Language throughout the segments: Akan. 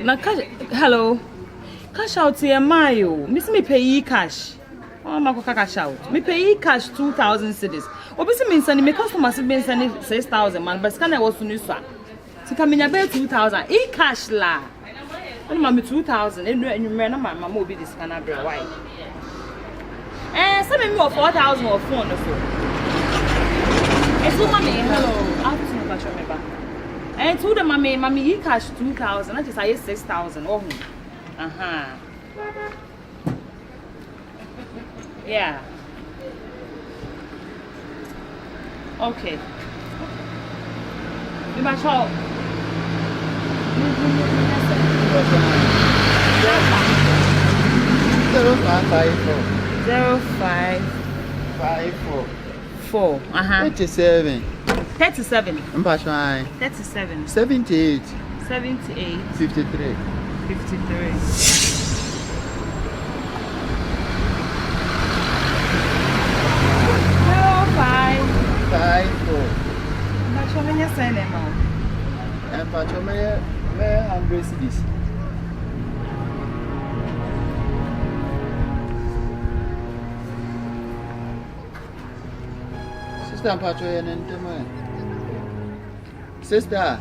Na cash, hello. Cash out here, Mayo. Miss me pay cash. Oh, my cash out. Me pay cash 2,000 cedis. Obviously, means sending me customers have been sending 6,000 man, but scan I was to new swap. To come in about 2,000. E cash la. And mammy 2,000. And you remember my mom will be this kind of why. And send me more 4,000 or 4 on the phone. It's what mommy. Hello. I'll just know about your member. And to the mommy, e cash 2,000. I just say 6,000. Oh, yeah. Okay. You must help. 0554. 37. 37. 37. 78. 53. 53. 0554. Not sure when you're saying it, Mom. And Pacho may embrace this. Sister Pacho and Interman. Sister.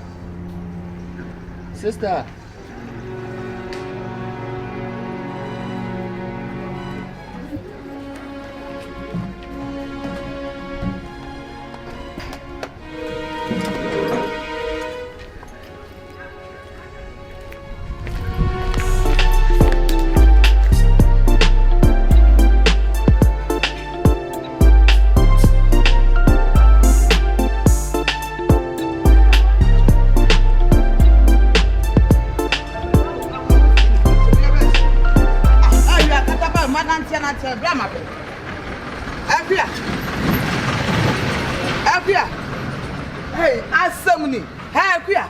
Hey, assembly. Hey, Akuya.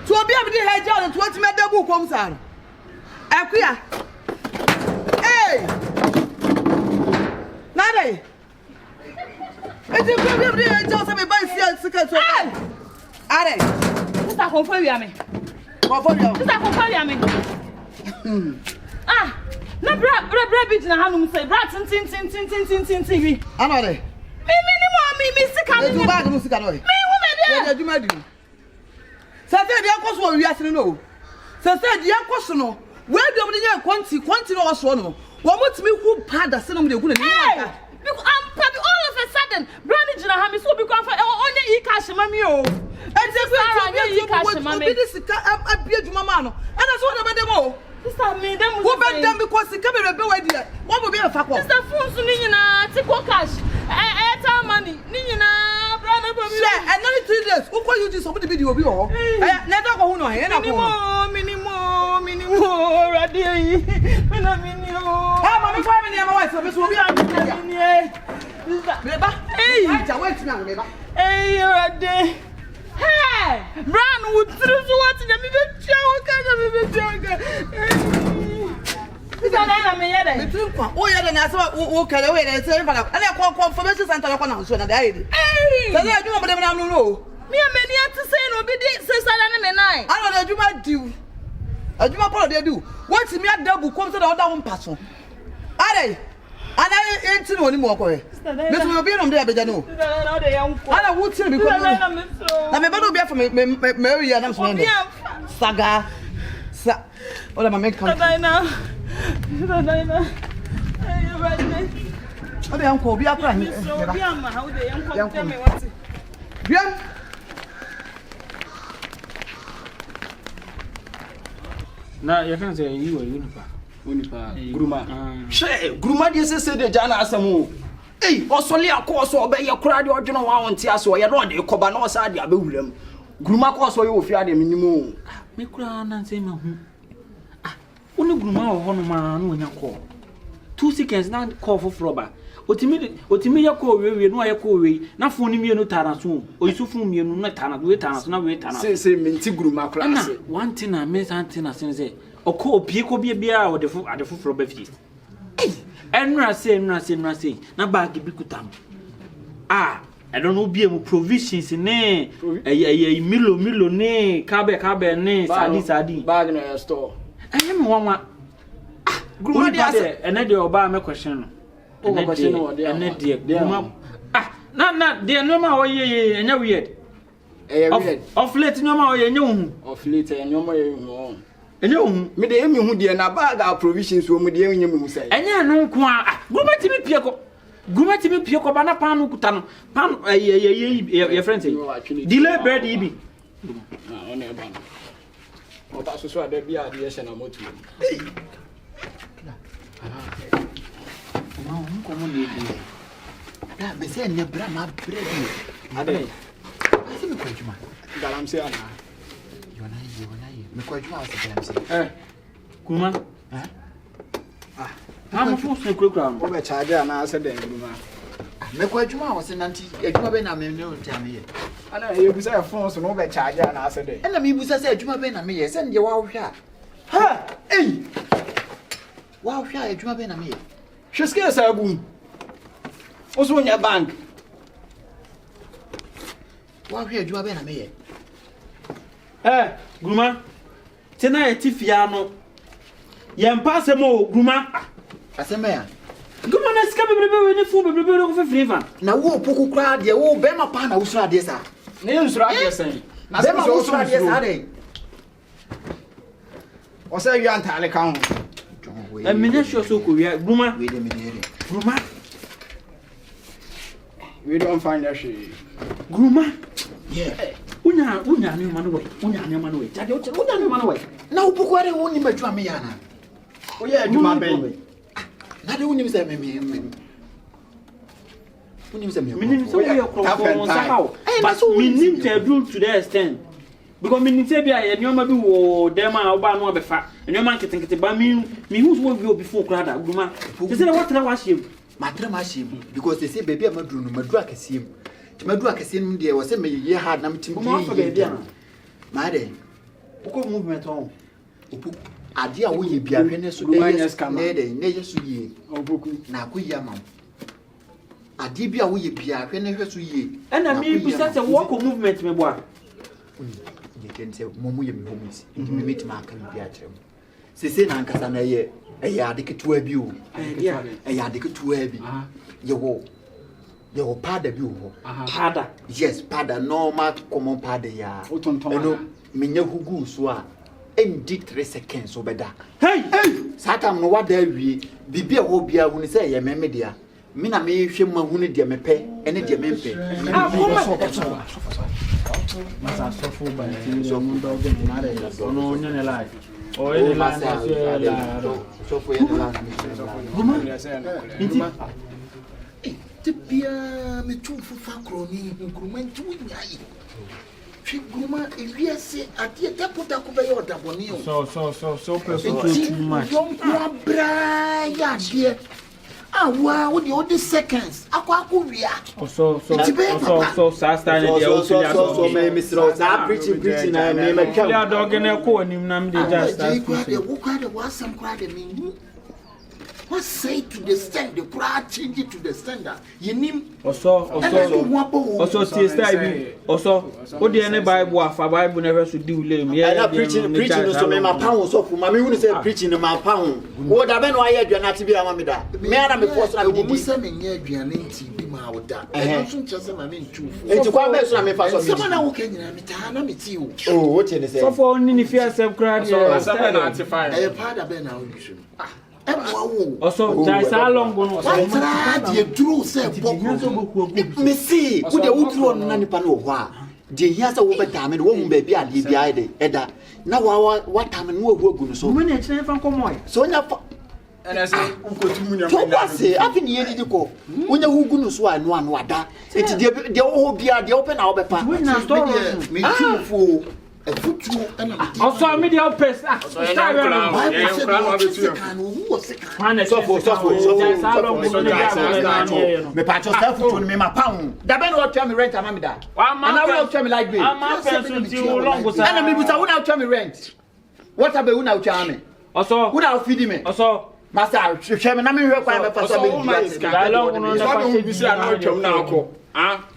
To be able to head down and to what me the book comes on. Akuya. Hey. Nade. It's a problem to head down some by secret. Are. Sister confirm you me. Sister confirm you me. Ah. Na bra bit na hanum say bra tin. Anode. Me sika me. You bag no sika no. Me woman there. Ya djuma di. Say dey akoso wi asene no. Say dey akoso no. We do mo dey quantity no so no. Wo motimi hu pada se no mo dey hu na ni. Because I'm probably all of a sudden Brandy Jina ha me so be kwa for onye e cash mami o. And say e cash mami. Obi dis sika abia djuma ma no. And so na be dem o. Sister me dem wo be dem because sika be rebe we dia. Wo mo be e fa ko. Sister phone so ni nyina tiko cash. Airtime money ni nyina brother for me. Share another 3 days. Who call you this some video obi o. Na da ko hu no he na ko. Minimum radio yi. Me na minimum. Ha ma me kwa me ni ama wa so me so obi a. Beba. Hey. Aja wait na beba. Hey radio. Hey, Brown would through so what the me be choka. This na me yede. Me tun kwa. O yede na say wo kale we dey say fa na. Na confirmation center ko na so na dey dey. Hey. Say na adwuma dem na no no. Me amani ati say no be dey say sala na me nine. Ano na adwuma diu. Adwuma polo dey do. What me adabu kom say da oda won paso. Are. Ana enti no ni mo ko e. Me so obi no dey abeja no. Na dey yanko. Ana wo tie bi ko. Na me ba do obi afa me area na so no. Saga. Sa. Ola ma me kan. Dina. Hey, right there. Ode yanko obi akra ni. Obi ama how dey yanko tell me what. Bien. Na you can say you unipa. Gruma. She Gruma dey say dey jana asamo. Eh, osole akoso obeye kura de odweno wa wonte aso ye no de koba na osa de abewuram. Gruma koso ye ofia de minimo. Me kura na say ma hu. Ah, oni Gruma wo hono ma na onya call. 2 seconds na call for froba. Otimi ya call we no ya call we. Na phone mi no tara so. Oyisufu mi no na tara we tara so na we tara. Say minti Gruma kura ase. One thing na me something na say oko opie ko bia o adefo froba fi. Eh, enra say na bag bi kutam. Ah, I don't know be a provisions ne a milo ne cabe ne sadi bag na store I am one Gruma dey and dey oba me question no and dey Gruma na dey no ma oye enya weird of late no ma oye enya hu of late enya ma ye hu enya hu me dey emi hu dey na bag of provisions wo me dey enya me hu sai enya no nko Gruma timi pie ko Gruma timi pie ko ba na pan no kuta no pan your friend say delay bread ibi na on e ba no ota so ade bia ade ye na motu ma on ko mo le da be se ne bra ma bread ade se me ko juma galam se ana yona me ko juma se galam se Gruma I'm forced to cook on. Over charge and answer them. Me ko juma o se nanti adwuma be na me ne o tia me ye ana you be say phone so no be charge and answer them. na me busa say adwuma be na me ye se nde wa hwa Ha eh wa hwa adwuma be na me ye hweske sa gum oso nya bank wa hwa adwuma be na me ye Gruma tena etifia no yempa semo Gruma asema ya Gruma na sika bebrebe we ne fu bebrebe no ko fefrifa na wo opoku kra de wo be ma pa na wo sura de sa ne nsura de sen na be ma wo sura de sa de o say you antale kan e menya sure so ko wi Gruma we de me de Gruma we don't find that shit Gruma yeah unya ne ma no we jade unya ne ma no we na opoku are wo ni madwuma me ya na o ye adwuma ben na de wo ni se me Unim se me. Meaning so we are from somehow. But meaning to do to the extent. Because meaning say be a nyoma bi wo dem a oba no abefa. Nyoma nketenkete ba me who's wo bi before krada Gruma. They say what na washim. Matra mashim because they say baby amadru no madru akasiem. Ti madru akasiem de wo say me ye hard na mtim Mo afa baby a. Ma de. Uko movement on. Opu ade a wo ye bia hwe ne so ne de ne ye so ye. Opoku na akoya ma. Ade bia wo ye bia hwe ne hwe so ye. Na me bi say walk movement me boa. Ye ken say momu ye me homies. Ndi me meet ma kan bia kyerem. Sese na nkasa na ye ade ketua bi o. Ade ketua bi. Ye wo pada bi o. Pada. Yes, pada normal common pada ya. Eno menya hugu so a endi 3 seconds obeda. Hey! Satam no wada wie bibia wo bia hu ni say ye meme dia. Me na me hwe ma hu ni dia mepe ene dia mempe. Masa sofo ba ti so mu do ge na re so no nya ne life. O e la na so fo ye la. Inti Ti bia me tu fu fa kroni Gruma ntu nyai. Hwe Gruma ewiase ade taputa ko be yo daboni o. So person too much. Yon kwa bra ya de. Wow, what the seconds? Akwa wia. So sasta ne dia o filia so me Mr. Oza preaching na me me kwa. Ya dog ne ko onim na me dey just start. The wasam crowd me. What say to the stand the crowd change it to the standard. Yinim. Also tiesta bi. Also o de ne Bible afa Bible never should do lame. Yeah, preaching so me ma pound so for me who say preaching ma pound. Wo da be no aye aduana ti bi ama me da. Me ana me force na me di. Say me nya aduana nti bi ma wo da. E so nchese na me ntufo. Enti kwa be so na me fa so me. Sama na wo kanyina me ta na me ti o. Oh, what you say? So for only ni fear self crowd. So sama na antifire. E pa da be na wo yushu. Also, Jaisa long go no. What the true say me see, wo de wutru on na nipa no ho a. De hia se wo be da me wo mu ba bi ade bi ai de eda. Na wa tam no wo agu no so. Mo na chine fa komoy. So nya fa and I say unkotumu nya. to ba se afi ni yedi ko. Wonya hugu no so anu ada. Enti de wo ho bia de wo pe na wo be pa. We na store me tufo. Futu and also media pest so me patch yourself to me ma pound da be no tell me rent am me da and I will tell me like be am person ti long go and me buta who tell me rent what about who now tell me also who now feed me also master share me na me hwe kwa me fa so be long no na fa bi si na twam na akọ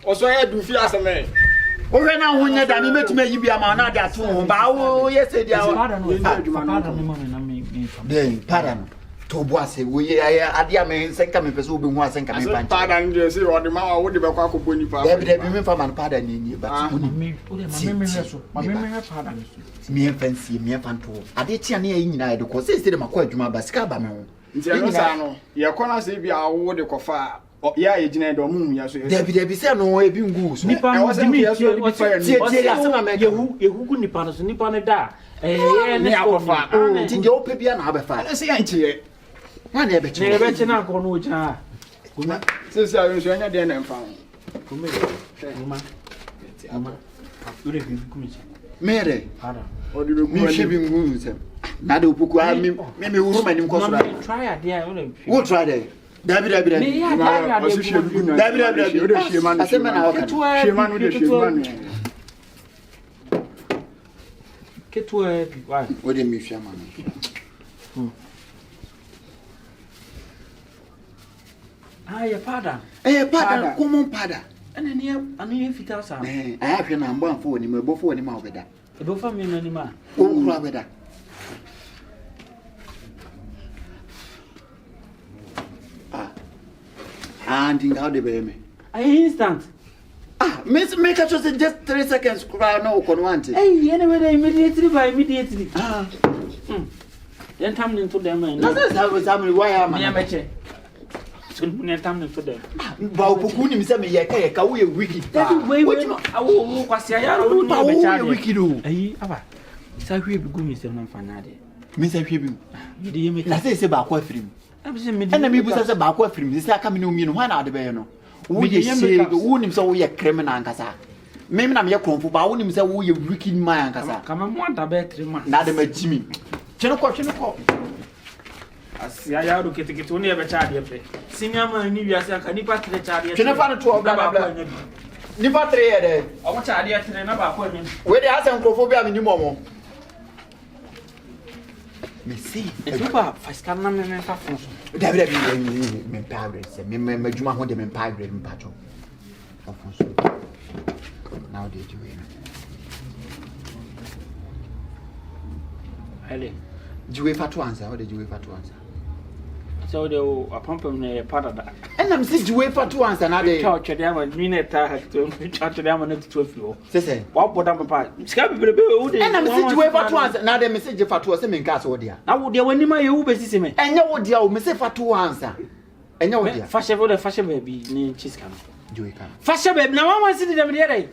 Also I do feel as a man. Owe na ho nya da me metuma yi bia ma na da to ho ba wo yes dia wo den pardon to bo ase wo ye ade a me senka me pese wo be hu asenka me panche pardon je say o de ma wo de be kwa akobɔ nipa de me fa man pardon ni ba wo ni me reso ma me pardon me fancy me fanto ade tia na yi nyina de ko se de makɔ adwuma ba sika ba me ho nti no sa no ye kɔ na se bia wo de kɔfa ya ye gina do mu ya so David se no e bi ngu so nipa no di mi tie asema me yehu gu nipa no so nipa ne da ne akɔfa nti de ope bia na abefa se ya ntie na na e be chi ne be chi na akɔ no gina kuma se se ayo so anya de na mfa kuma ure bi kuma mere para o de be mi shebi ngu se na de Opoku a mi wuru manim ko so ra try idea wo try there David David what do me fear man ya pada pada como pada ani fita sa ahwe na mbo amfo ni mebofo ni ma obeda ebofa me nani ma o kura obeda and in how they be me instant miss make it just 3 seconds cry no kon want anyway immediately then time into them na say why am I meche so ne time into them ba Opoku ni se me ye ka wo ye wiki awo kwase ayaro wo ni be cha wiki do aba sa hwe bi gu mi se na mfa de me se hwe bi me de yeme na say ba kwa firim ena me busa se ba kwa firim se aka me no mi no hwa na ade be no wo ye se wo nim se wo ye criminal ankasa me na me ye kromfo ba wo nim se wo ye wiki man ankasa kama mo anta be 3 months na de ma jimi chene ko asia ya do ketekete woni e be cha de pe senior man ni wiase aka nipa 3 cha de chene fa no to obla bla nipa 3 ye de o cha de 3 na ba ko nyi we de asan krofo bi a me ni momo me see etuba faska na me fa fon so David me pagre se me juma ho de me pagre me pacho fon so now they do it hele jiwe fatu answer how de jiwe fatu answer so de apampam na pada da and I'm see jiwe fatu answer na de cha chede ama mi na ta ha to cha chede ama na to afio se wa boda papa sika bibere be wo de and I'm see jiwe fatu answer na de message fatu se me nka so dia na wo de wani ma ye wo be sisi me enye wo dia o me se fatu answer enye wo dia fashe wo de fashe baby ni chiska no jiwe ka fashe baby na mama si de dem de dai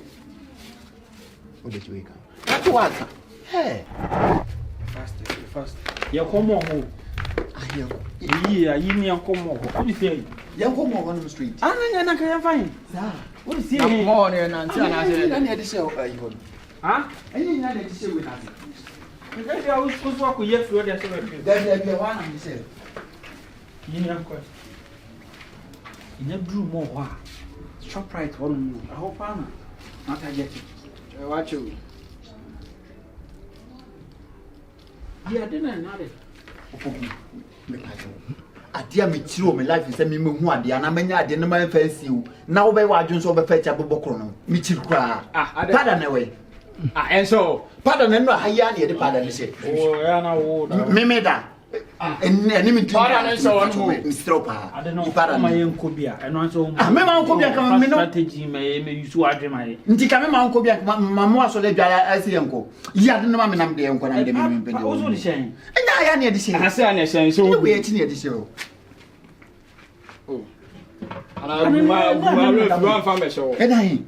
o de jiwe ka fatu answer hey fast ya komo ho ayo yi ni komo ho o di say ya ko mo on the street anya na kan fine za o di say na mo ne na nti ana se na de show ayo ha enye na de show we na se ngai ya us ko so ko ye flo de so be David wa na de show yi ni anko ina dru mo ho a shop right wo no a ho pa na ta get watch you ya de na na de Opoku me pacho adia me chiro me life se me hu adia na manya ade na man fancy o na wo be wa adwon so be fa cha bobokro no me chiri kra pada na we enso pada na no haya na ye de pada ne se o ya na wo da me da eni me pada na so won mo mistropa ade no ma ye nko bia eno anso me ma nko bia ka me no strategy me yusu adwe ma ye nti ka me ma nko bia ma mo aso le dwa asi enko ya de no ma me nam de enko na de me me o so di shen enya ya na ye de se ase ana shen so wo ye ti na ye de se o ana guma lo fi wan fa me so ena yi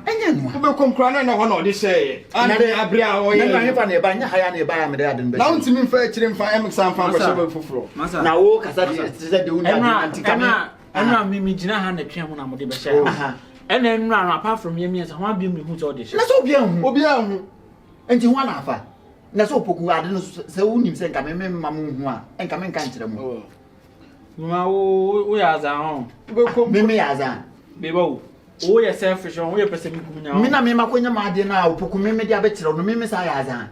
enya no be konkra na ho na odi se ana de abria o ye na hefa na ba nya haya na ba ya me de ade no na untimi fa akire mfa em san fa ko se be foforo na wo kasa de uni antika ena mi gina ha na twen ho na mo de be sha ena enu apart from ye mi se ho abiem ni hu so de sha na so obi ahu enti ho na afa na so Opoku ade no se unim se nka me mamu hu a enka me nka nkire mu ma wo ya za ho be ko me ya za be ba wo ye selfish wo ye pese mi kumnya me na me makonya ma ade na Opoku me de abekire no me sa ya za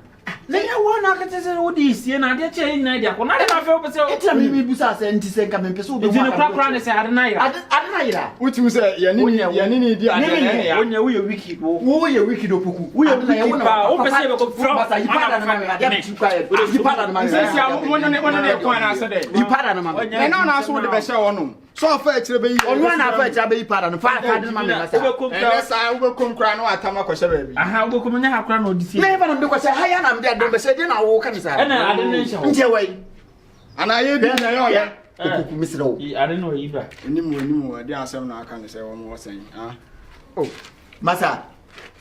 Lenya wana akatese odi sie na ade che na dia ko na de na fe opese Etia me busa se ntise nka me pese obi Nti ne kra ne se ade na ira ade na yira Uti say ya ni di ade na ya. Onya wo ye wiki wo ye wiki do Opoku wo ye wiki pa o pese be ko from basa yipada na ma ade tu kwa yipada na ma Say sia won ne ko na so de. yipada na ma Me na so de be hye wono. So afa akire be yi. onu na afa akire be yipada no fa de na ma me basa Ene sa wo kom kra na atama ko hye ba bi. aha wo ko nya hakra na odisi me ba na me ko se haya na me de adom be se de na wo ka ni sa ena ade ne nche nje wai Ana ye bi na yo ya. Opoku misira wo ade no yi ba Enimu ade asem na aka ne se wo mo sen. oh masa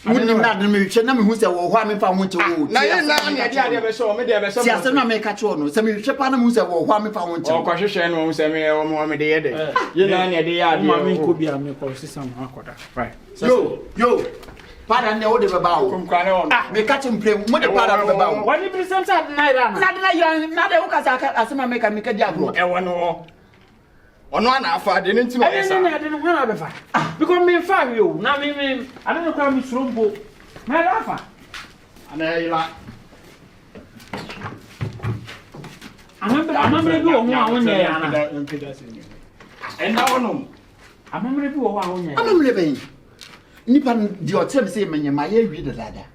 woni na de me hwe na me hu se wo ho a me fa ho nche wo Na ye na ne ade be so me de be so. si ase na me ka che no se me hwe pa na me hu se wo ho a me fa ho nche O ko hwehwe no se me wo mo me de ye de. Ye na ne de ya de. ma me ko bia me ko sisa ma akoda right yo pada ne wo de be ba wo Kom kra ne wono. me ka che mpre mo de pada be ba wo wani bi sem sa na ira na na de na ya na de wo ka sa ase ma me ka di agro E wono. Ono ana afa de ne ntino ade esa. ne ade no hwana be fa because me fa wi o na me ade no kwa me surumbo na ira fa Ana ila. amamre bi wo ho a wonya ya na Enda wono. amamre bi wo ho a wonya ya amamle ben nipa di o tere se menye ma ye wi dada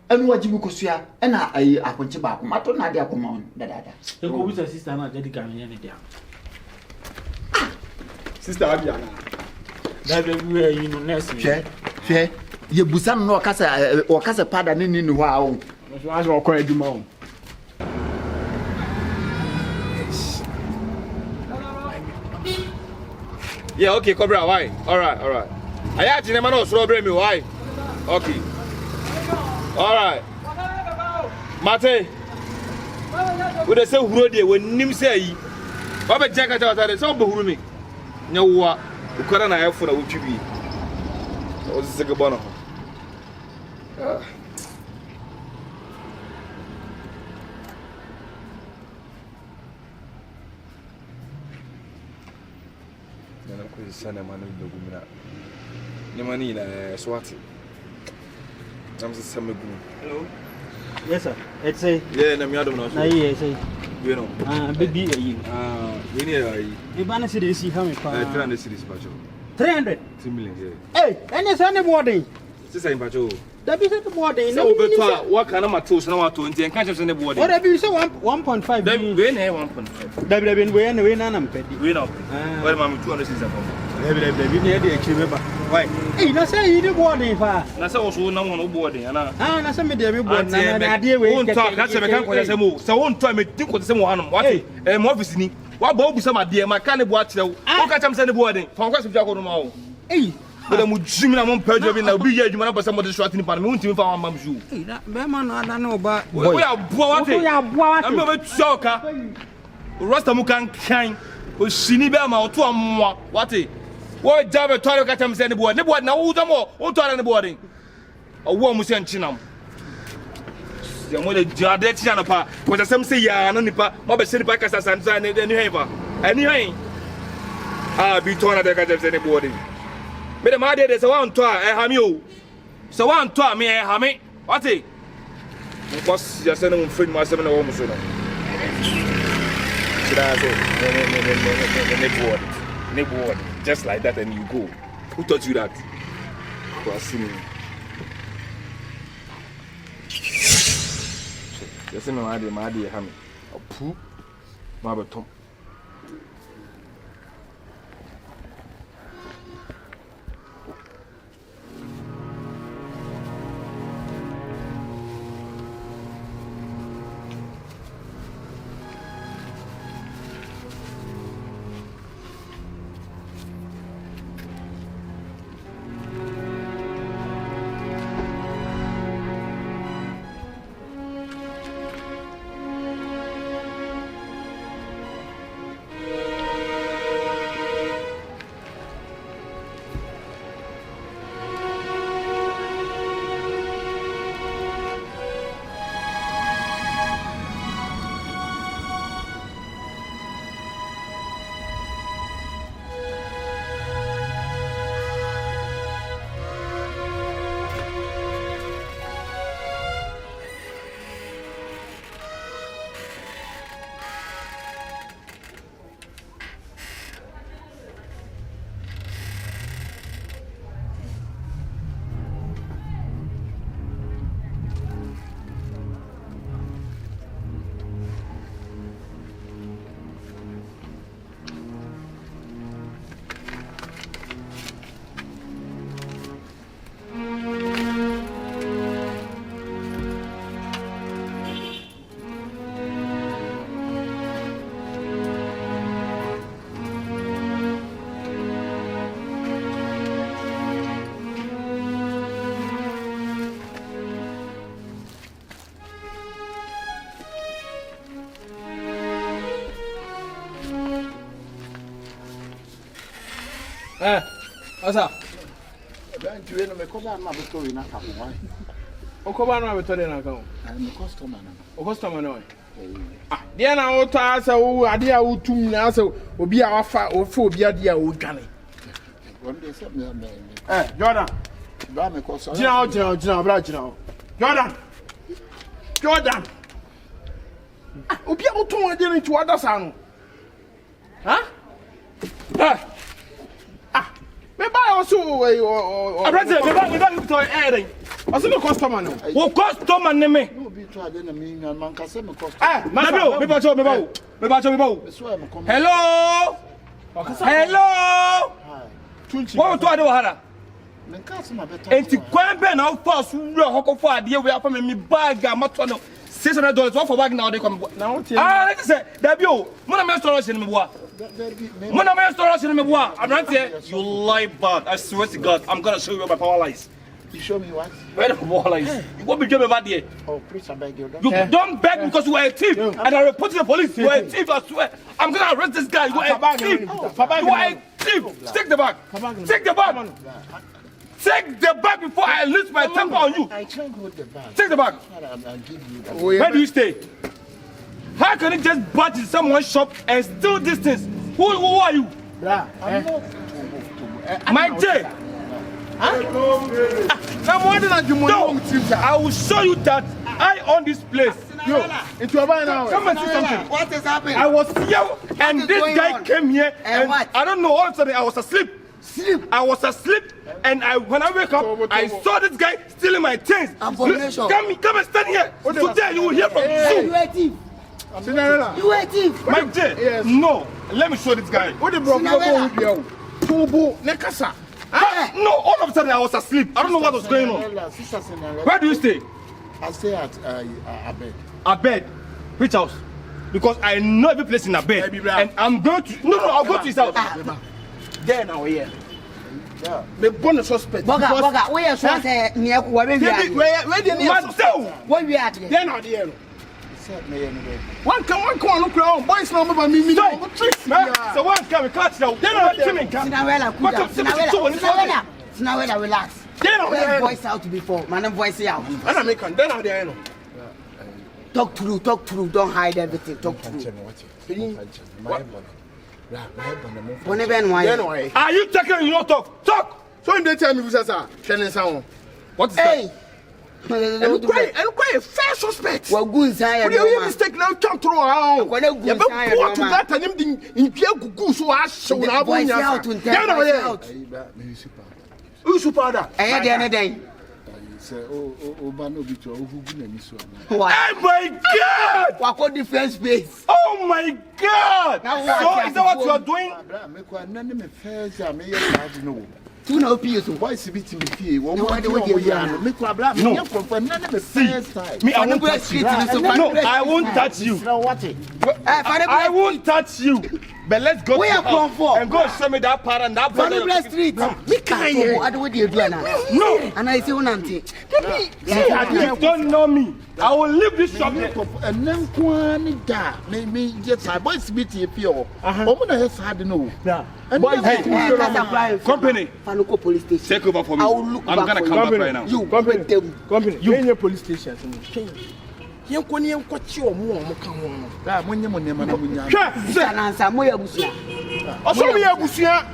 anu waji bu kosua na ayi akonche ba akoma to na de akoma on dada e ko bisa sister na jadi kan ye ne dia Sister Abia na. da be bi yi no nurse hwe ye busan no okasa pada ne ni ho a wo So as wo ko aduma o. Yeah, okay, Cobra, why? All right. I had to never know strawberry me, why? Okay. All right. Mate. We dey say huro dey we nim say yi. Ba be jaka ta ta dey say obehuru me. Nya wo ukora na ayefo na wotwi bi. O se ge bono. Nana ko sana manu dogumina. Ni mani na swati. I'm just some hello yes sir it's say yeah na mi adom na so. na yi say You know. baby yi We need a e ba na se dey see how me pa 300 cities pacho. 300 2 million yeah. eh any say any boarding Sister in pacho. da bi say the boarding So beto what can ma tools na wa to nti enka chese ne boarding. o da bi say 1.5 Then we na 1.5. da bi we na na mpedi We now. Well ma 200 cities from. bi ne dey akire meba why eh na say yi the boarding fa Na say wo na wo boarding ana. na say me dey be board na ade we won talk ka se me kan ko se mo. Se won talk me tin ko se mo hanom. What mo office ni. Wa ba obu se ma de ma kan ne bo akire wo. Wo ka cham se ne boarding. Fa ko se fi akono ma wo. eh But I'm jimmy na mo page bi na obi ye adwuma na pese mo de short ni pa me won tin fa wa mam ju. eh na be ma no ada no ba We are boa what. we are boa I'm be choka. Rasta mu kan o shini be ma o to amwa. What? Wo jabe to ka cham se ne boarding. Ne boarding na wo zamo o to ne boarding. Owo mu se nchinam. Ya mo de jade ti na pa. Ko se sem se ya na nipa. Mo be se nipa kasa sanza ne ni hen pa. Ani hen. Bi to na de ka cham se ne boarding. Me de ma de se wan to ha mi o. Se wan to me ha mi. What? Mo boss ya se ne mo friend ma se me na wo mo so no. Should I say ne board. Just like that and you go. Who taught you that? Kwasini. Yes, my dear Hammy. A poo, Mabel Tom. Asa. Don't you know me come on my story na ka mo. O ko ba no abetore na ka o. I'm a customer na. O customer no. Ah, dia na o to asa wo ade a wo tum na asa obi a wafa obi ade a wo dwane. One day say me. Jordan. Ba me ko so. Gina, bra gina. Jordan. Ah, obi a wo ton ade ni to oda sa no. Ha? Me buy also Abrante, me buy to air. also the customer no. Wo customer ne me. No be try dey na me man ka say me customer. Mabio, me ba cho. So me come. Hello. What to ade wahara? Me ka say my better. Enti kwan be na pass wura hokofo ade we afa me bag amato no $600 what for bag now they come. Now Let's say Dabio, mo na me storage ni me boa. Abrante, you lie bad. I swear to God, I'm gonna show you where my power lies. You show me what? Where the power lies? What be doing about there? Oh, please, I beg you. You don't beg because you are a thief, and I report to the police. You are a thief. I swear. I'm gonna arrest this guy. You are a thief. You are a thief. Take the bag. Take the bag. Take the bag before I lose my temper on you. I can't hold the bag. Take the bag. I'll give you that. Where do you stay? How can you just barge in someone's shop and steal these things? Who are you? I'm not Mike J. I will show you that I own this place. Yo, it's your buy now. Come and see something. What is happening? I was here and this guy came here and what? I don't know, all of a sudden I was asleep. I was asleep and when I wake up, I saw this guy stealing my things. Abomination. Come and stand here. Today you will hear from You a thief. Cinderella. You a thief. Mike J. Yes. No, let me show this guy. What the bro go with you? Tubu nekasa. No, all of a sudden I was asleep. I don't know what was going on. Where do you stay? I stay at Abed. Abed. Which house? Because I know every place in Abed. And I'm going to... No, I'll go to his house. There now here. Yeah. Me born a suspect. Boga, where you say near where we are? Where the Marcel! Where we are? There now there. Set me anyway. One come look around. Boys now me me. So one come catch now. Then I came in. Sinawela, relax. Where voice out before, man, voice out. And I make an then now there no. Talk through, don't hide everything. Talk through. Are you talking? You don't talk. Talk. So in the time you say sir, what is that? And quite a fair suspect. Well, good side. You mistake now come through around. You be poor to that and him in Pierre so I show now. Voice out to tell. Who's super that? I had the other day. Oh, no, be to Oh my God! What different space? Oh my God! So is that what you are doing? Two no peers. Why is it in the fee? No, I don't want to make a black no. Me, I won't touch you. No, I won't touch you. I won't touch you. But let's go Where to the house and go show me that part and that part. Street. Mikejay. I don't want to do that. No. And I say one auntie. You don't know me. I will leave this shop. And then me just I boys meet you pure. I'm gonna have no. Boys, hey, company. Fanuko police station. Take over for me. I'm gonna come back right now. You company. You in your police station. You kwati omo ka ho no. Da monye monema na munya. Hwe nansa moya busia. Oso me abusia.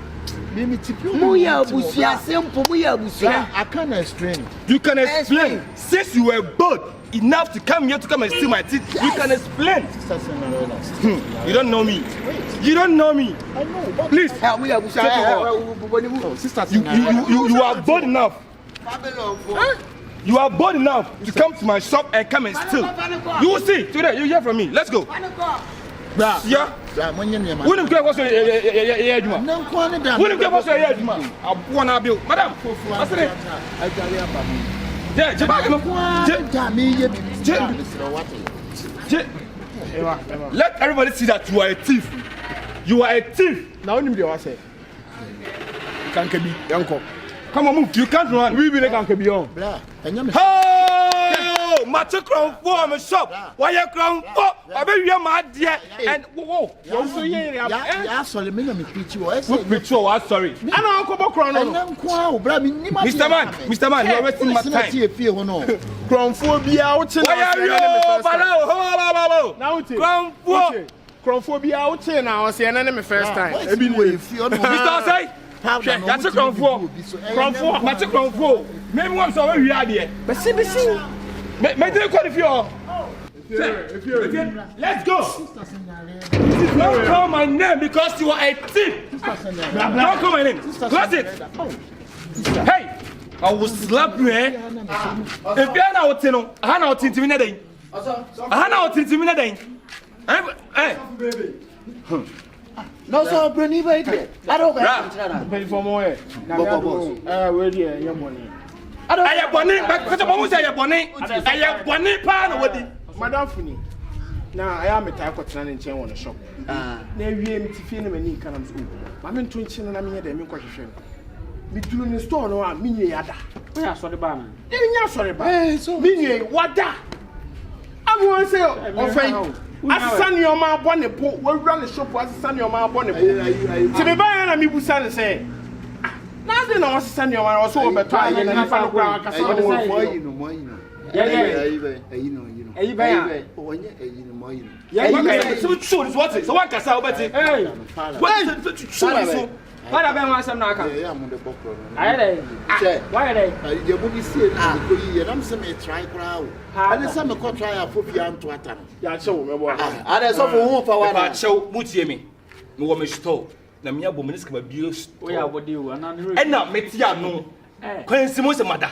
Me tipi moya busia simple moya busia. I can't explain. You can explain. Since you were bold enough to come here to come and steal my teeth, you can explain. You don't know me. You don't know me. I know. Please. Take over. Sisters, You are bold enough. You are bold enough to come to my shop and come and steal. You will see today. You hear from me. Let's go. Yeah. Who didn't get what's your Juma? Who didn't get what's your Juma? I want to build. Madam. Let everybody see that you are a thief. You are a thief. Now you know say. Can't be uncle. Come on, move. You can't run. We will can't be on. Oh! Yo, match crown for my shop. Why you crown for? I bet you my dear. And whoa, You so Ya sorry me na me preach you. picture, I'm sorry. I know Uncle Crown. Mr. Man, you're wasting my time. Crownphobia out. Why are you? Now Crownphobia out now. I say enemy first time. Mr. Say. That's a crown for. That's a crown for. Maybe once over we are there. But see. Make the call if you're. Let's go. Don't call my name because you are a thief. Don't call my name. Close it. Hey, I will slap you, eh? If you're not Otino, I know what intimidating. I know what intimidating. Hey. No, so Bernice, I don't Pay for more. Where are your money? I have money, but I have money. I have money, pan with it. Madam Funi. Now I am a type of turning chain on the shop. Never to feel any kind of school. I'm in twitching and I'm here, the question. Between the store, no, I'm mini yada. Where are the banner? You're sorry, so mini what that? I want to say, I send your man bonnet, we'll run the shop as send your man bonnet. To be buying a me son say. Nothing I send your man also, but trying and I found So what can I say? Hey, what about some knocker? Why are they? You will see it. I'm saying try crowd. And some try for piano to attack. Yeah, so I saw for home for what show Mutiemi. No woman stole. Namia Bominis can abuse. We are what you and not Metiano. Coincidence, mother.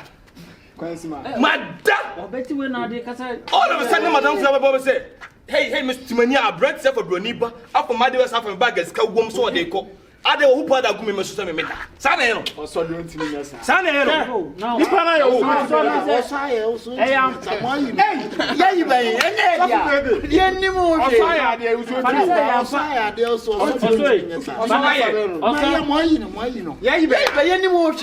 Mother! Betty will not take us. All of a sudden, Madame Flower said, Hey, Mr. Mania, bread set for Broniba, after my dear half and baggers, cow woman so they call. I don't who put that gumi must me meta. Sanero. or so don't tell me. Sanero. No, You pana yo. I am. Yeah, you buy it. Yeah, any more.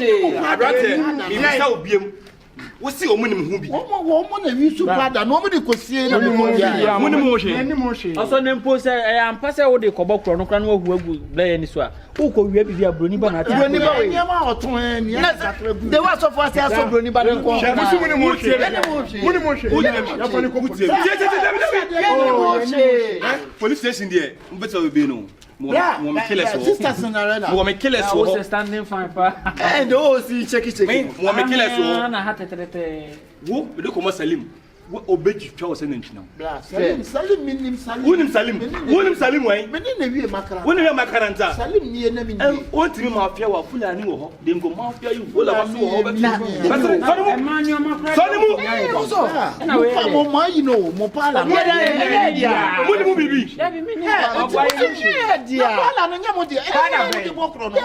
We see omunim hu bi. Omo na wi su pada no me de kosie na mo Also nempo say I am pass wo de kobokro no kra no hu agu blay ni so a wo ko wi bibia broni ba na ta. Broni ba we. Nyama oton ni ya sakra bu. The was of us say so broni ba nko. Munim ya fani ko butie. Police station there. Mbeta we be no. Mo me kill us. Sister Cinderella. Mo me kill us. Was standing fine pa. And those check. Mo me kill us. Na hatetrete. Wo be de ko Salim. Wo obeji twa wo se nantina. Salim minim Salim. Wonim Salim wai. Me ne wie makara. Wonim ya makaranta. Salim ni na mi. O timi ma afia wa fulani wo ho. De ngo ma afia yu wo la ba so wo be. Sonimu. Na we. Mo ma yi no, mo pala. Wonim bibi. Dabi mini. Pala no nyamo dia. E mo kro no.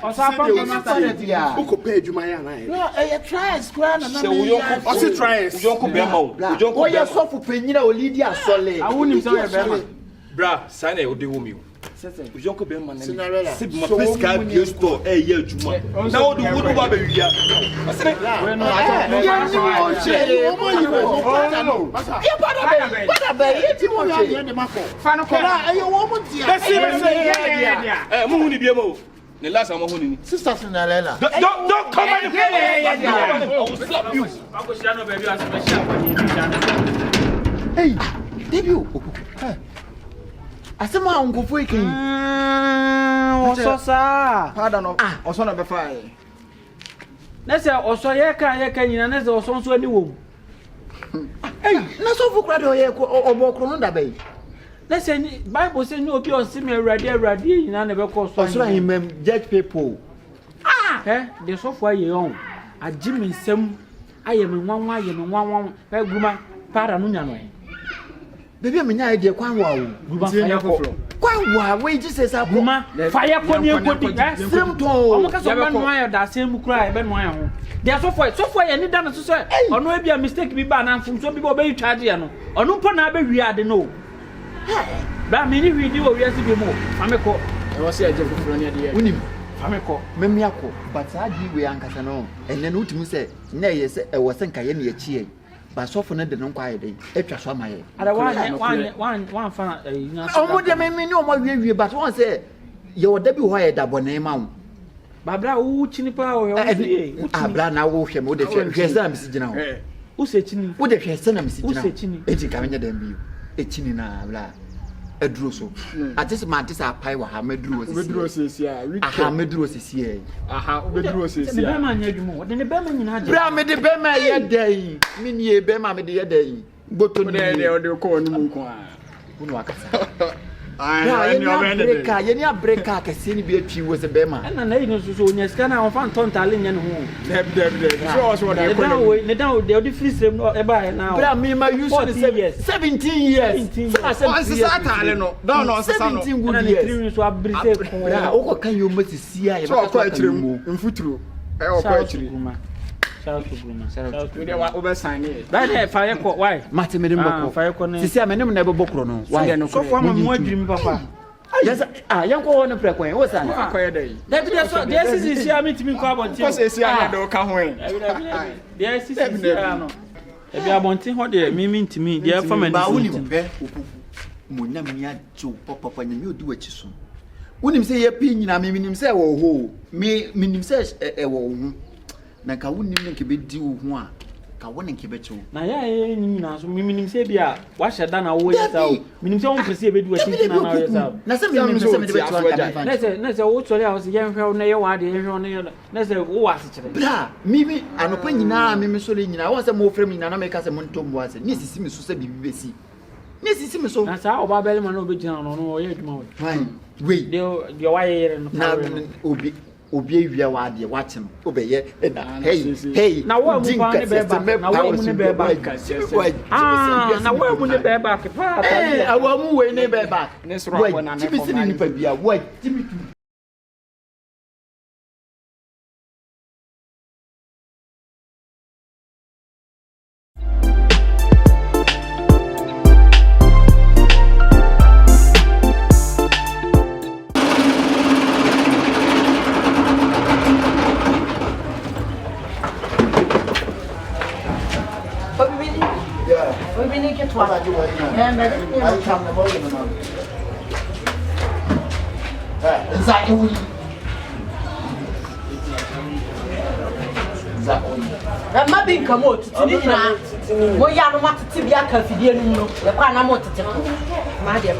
Osa pa na sare dia. Uko pay adwuma ya na. No, e try square na Se wo yo ko try. Jonko be ma wo. Jonko Oya so fu penyina olidi asole. Awunim se we be. Bra, sign e odi wo mi. Jonko be ma na. Cinderella. Sib ma pesca bio store e ye adwuma. Na wo do wo do ba be wia. Asene. We no The last time I'm Sister Cinderella. Don't come and I will slap you. Hey, debut. Asema ngofo ikin. Oso sa. Pardon no. Oso na be fine. Na se oso ye kan nyina na se oso nso ani wo. Hey, na so fu kra de oye ko obokro no da be. Na se Bible say ni obi on si me awrade nyina na be ko so. Oso him judge people. De so fo aye on. Agi me nsem aye me nwanwa Gruma para no nya no. Baby me nya idea kwan wa o. Gruma fire ko. Kwan wa we Jesus abo. Gruma fire ko ni ekodi. Same to. Omo ka so be no ayo da same kura e be no ayo ho. De so fo ye ni da no so so. Ono e bia mistake bi ba na mfum so bi be charge ya no. Ono mpo na be wi ade no. Ba me ni wi di wo wi asi bi mo. Fameko. E wo se aje fufuro ni ade ye. Unim. Fameko. Memi akọ. But adi we ankasa no. Enne no utimi se na ye se e wo se nka ye na ye chie. ba sofo no de no kwaye dey etwa so amaye ada one fan omo de me ni omo wie but won say ye woda bi ho ye da bone ma wo babra wo chini pa wo ye abra na wo hwe me wo de hwe se na misi gina ho wo se chini wo de hwe se na misi gina wo se chini eti ka menye dem bi echini na abra eduro so atisi man tisi apai wa ha meduro sisi aha meduro sisi e aha meduro sisi ne be ma nya dwumo de ne be ma nyina de bra me de be ma ye dai me nie be ma me de ye dai gboto ni de ko ni mu nko a unu akasa yeni abreka kese ni bi atwi wo se be ma na yi no so onya sika na on fa ntontale nya ne ho deb so da ko ne dan de odi free stream no e ba na bra me ma use 17 years on se satale no don no se sa no 17 good na years ne tiri so abrise ko bra o ko kan yo masisi a ye ba ko atire mu mfuturo e o ko atire we dey over sign it ba dey fire ko why mate me dem boko fire ko ne sisi a me nem na be bokro no why so for mu adwim papa yes yan ko won prekwan wo san akoye dey David so dey sisi a meet me ko abonti ko sisi a do ka ho en dey sisi a no e bi abonti ho dey me ntimi dey fa man ba woni pe Opoku mo nyam ni ajo papa nyam odi wachi so wonim se ye pi nyina me nim se wo ho me nim se e wo ho na ka wonim ne ke be di wo ho a ka woni ke be chewo na ya ye nyina so me nim se bia wa hyeda na wo yesa o me nim se won presi e be di wachi na yesa na se me nim se me de be chewo na se wo tori a wo se ye hwe na ye wa de ye hwe na se wo wa se kire bra mimi anopa nyina mimi so le nyina won se mo frem nyina na me ka se mo ntombo ase ni sisi mi so se bibi besi ni sisi mi so na sa oba bele man obi gina no no ye adwuma we de wa ye no na obi awia wa de wa che no obeye na hey na wo mu pa ne be ba na wo mu ne be ba na wo mu ne be ba ke pa awo mu we ne be ba ne soro abo na ne tibi sini ni pa bia wo tibi tu ma bin kamo titini na mo ya no matete bia ka fidie no no ye kwa na mo tete ko ma de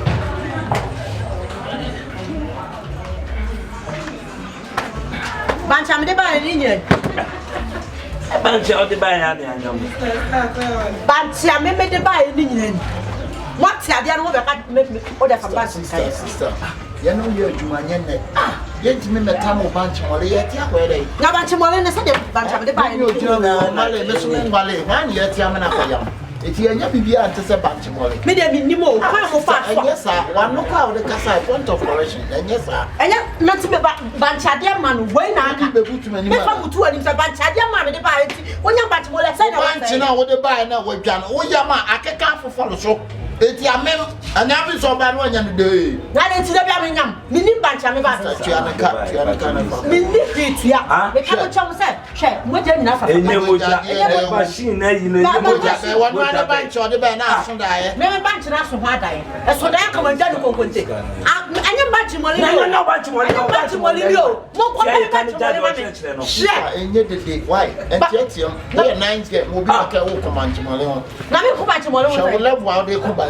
bancha me de ba ni nye bancha o de ba ya ni anyam bancha me de ba ni nye what ya dia no be ka me o de fa bancha sister ya no ye adwuma nye ne yentimi meta mo banch mole ye ti akwere na bancha mole ne se de bancha me de ba ni no male me so ngwale na ye ti amana koyam eti anya bibia ante se banch mole me de mi nimo kwa mo fa so anya sa wanu kwa o de kasa point of correction anya sa anya meti be bancha de ma no we na aka be butu mani me fa mutu ani se bancha de ma me de ba eti wonya bancha mole se na banch na wo de ba na wo dwa no wo ya ma akeka foforo so eti amem anya bi so ba no anya no de na de ti de bia me nyam mi ni bancha me ba tu ana ka na mi ni fitia me ka mo chom se hwe mo je nyina fa enye moja machine na yi no enye moja e wonu ana banch o de ba na aso da ye me bancha na so ho adaye e so da ka mo nda no konkonte anya bancha mo le na bancha mo le bancha mo le yo mo ko bancha mo le ma me hwe enye de why etietiam wo 9 get mo bi ka wo command mo le ho na me ko bancha mo le so wo level how de ko ba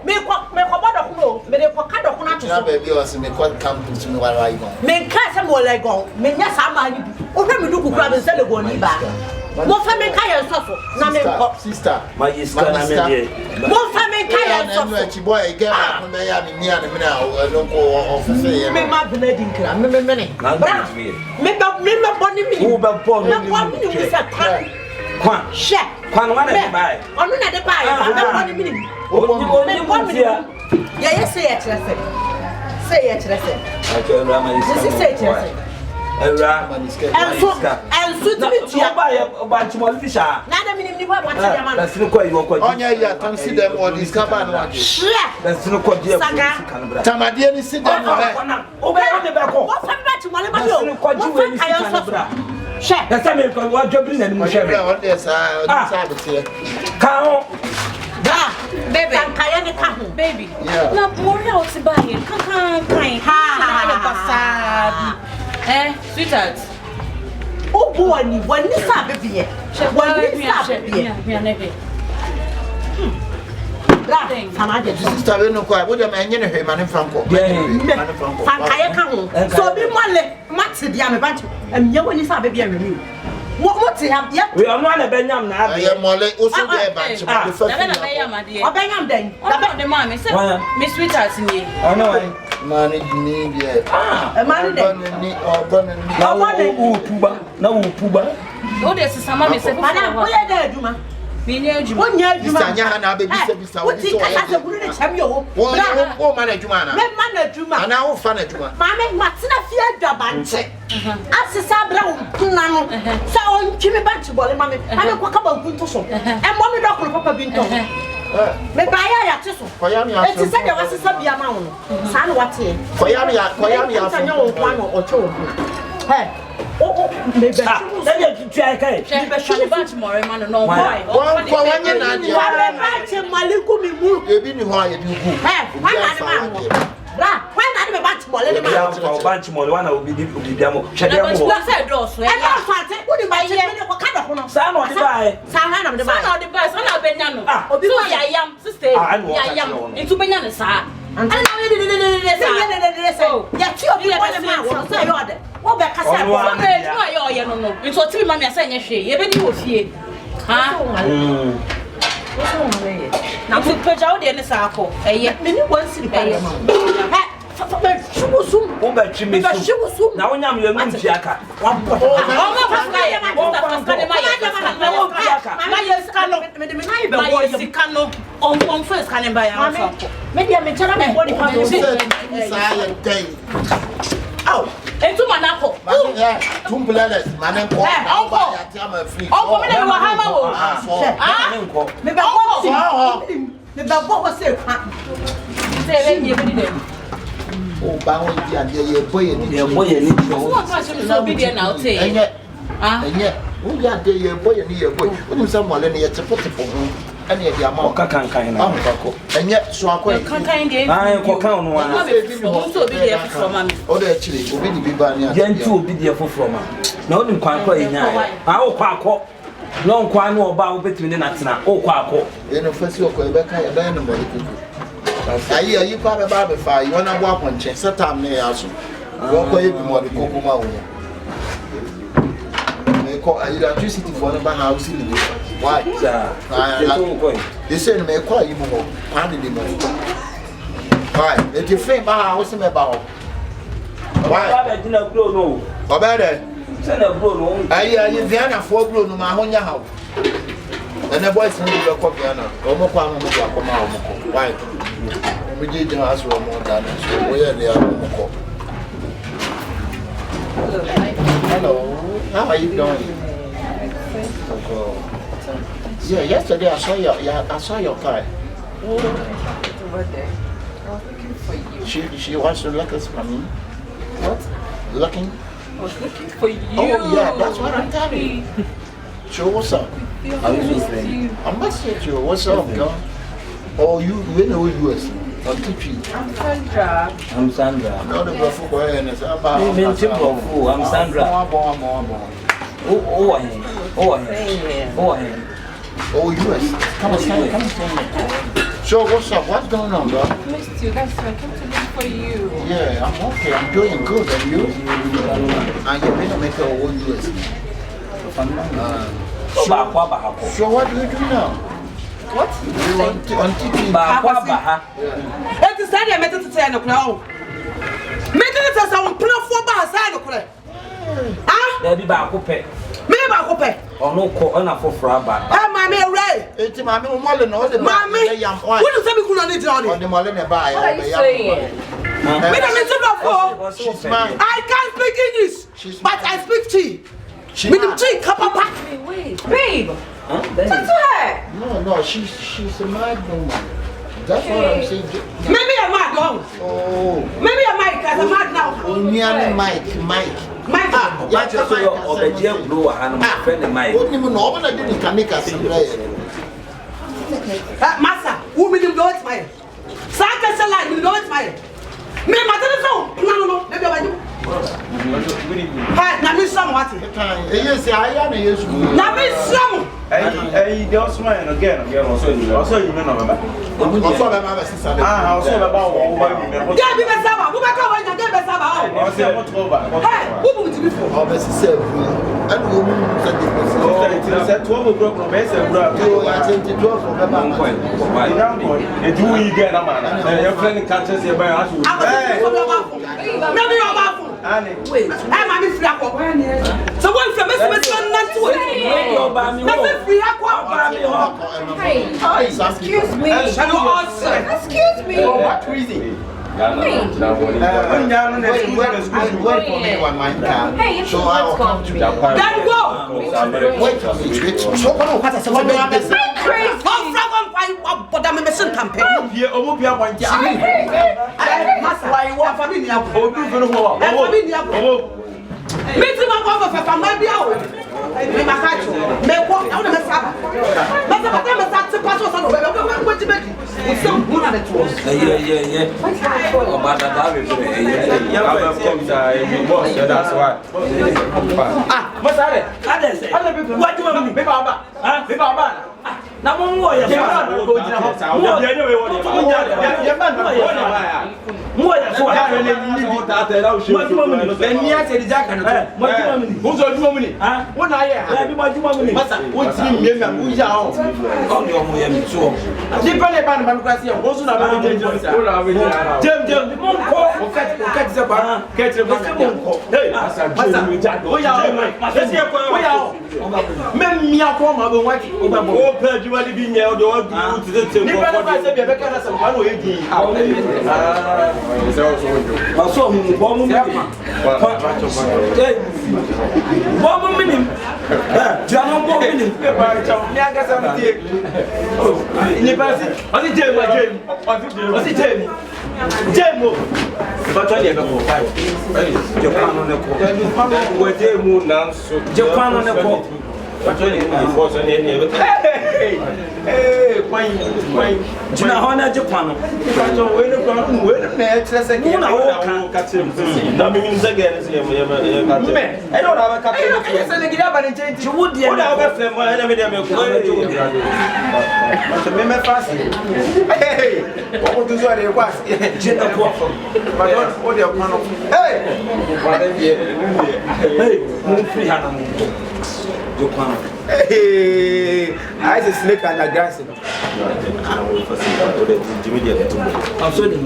me ko bodo ko me de ko ka do ko na to na baby o se me ko campus me wa right go me ka se mo le go me nya sa ma ni bi o hwe me du kukura be se le go ni ba mo fa me ka ye so na me ko sister my is kana me dey mo fa me ka ye so na chi boy get back me ya ni ni ana me na no ko office ye me ma bna di nkra me bra me boni mi wo be bo me ni sa ta kwa she kwa no na de bai onu na de bai ba boni mi ni onye mutia ya say ya kire se akera ma this say kire se era enso ti tia ba ya banchi mo fisha na da minim ni ba ba tia ma na sinu ko yi wo ko onya ya tam si dem or discover no ade na sinu ko die ko tamade ni si dem no o be on de be ko wo fa ba ti mo le ba yo sinu ko ji we ni kan bra Share. That's a miracle. What job is any share? On this side of here. Count. Baby. Kayane kahu. Baby. Yeah. Na mori out to buy it. Kan. Ha. Sweetheart. Oh boy, ni wani sa baby. Wani sa baby. Sister, we no quite. What am I in here, man? Franco. Kayane kahu. So be mole. Mati dia me bantu. Emye wani sa baby remi. What have yet? We are not a Benyam now. I am Molly also there, but the first thing. Obeyam then. The mommy said, Miss Sweetheart in here. I know. Manage me, yeah. A man then. Now, Puba. Oh, there's some mammy said, Madam, where are they, Juma? Me near you. 1 year, Juma. What is a champion? Oh, man, Jumana. Man, Juma. And now, fun at Juma. Mamma, Matina feared the bunch. As a sabra, so on Jimmy Batchable, Mammy, I don't walk about Buntoso. And one doctor, Papa Binto. Maybe I have to. It is said there was a Sabia Mound. San what here? I know one or two. Hey. Oh, maybe Maybe she bunch more, man, no why. now to put out the circle. Now, when I'm your man, Jacka. On first can buy our maybe I'm telling my body. Oh, and to Manako. Tumblers, man, and what was it? oh, bound, yeah, boy, so big now, say. And yet, oh, yeah, dear boy, and your boy, when someone in here to put it for him, and yet, your mom can't, and yet, so I can't. I am Cocan one. Also be there for mammy. Oh, actually, will be by Gentle be there for no one quite quite now. I will quack up. Long quite no about between the nuts now. Oh, quack up. You know, first you're going back and then I hear you probably barber fire. You want to walk on chance, set time near us. Walk away more the cocoa. They call electricity for the house. Why? They say, may call you more. Handing the money. Why? If you think house in about. Why? I didn't grow no. Or better. Send a grow. I hear you, Vienna, 4 grown, my own house. And the boys need to go piano. Why? We did ask for more than where they are. Hello, how are you doing? Yeah, yesterday I saw your car. Over there. I was looking for you. She wants to look at me. What? Looking? I was looking for you. Oh yeah, that's what I'm telling you. So what's up? I messaged you. What's up, girl? Oh, you know who US? On TV. I'm Sandra. I'm Sandra. No, the girl for I'm Sandra. Oh, US. Come on. So what's up? What's going on, bro? I missed you. That's why I came to look for you. Yeah, I'm okay. I'm doing good. And you? And you're going to make a whole US. So what do you do now? What? You on TV? It is said I met it to say no crown. Met it as I will put for Bahasa no crown. Ah? There be back up. Me back up. Or no call on a for Fraba. Ah, mammy, right. It's Mammy Mullen or the Mammy. What do you say we could need on the Mullen buy? What are you saying? She's mine. I can't speak English, but I speak tea. She's Wait, babe. Talk to her. No, she's a mad woman. That's what I'm saying. Maybe I'm mad, Oh. maybe I'm mad because I'm mad now. Mike. Match of the gem blue and my friend and my own normal. I didn't make us Massa, who made him go to my Saka Salah, you know it's my me, my no, maybe I do. Now, Miss Somewhat. Yes, I am. Now, Miss Some. Hey, don't smile again. Also, you know, Also, about Who back over and get Saba? Hey, who would you be for? and woman said 12 o'clock. I think 12 and do we get a man? Your friend catches your by us. Maybe you're about wait, I'm free. So one from Mr. Not to it. Excuse me. Excuse me. For what reason? Hey, So I'll come to that. Then go. Wait a minute. So But I'm a mission campaign. Meeting my mother for my bill. Me my catch. Me walk down the Saba. But the time is at the pass on the way. What to make it? Some one at the tours. Yeah. About that, that's why. What's that? What do you want me? Now, one more. You want to be near the old to the table. You better say, Becca, some one way. Jina Japan. I don't have a couple Hey, I just snake and a grass. I'm sorry,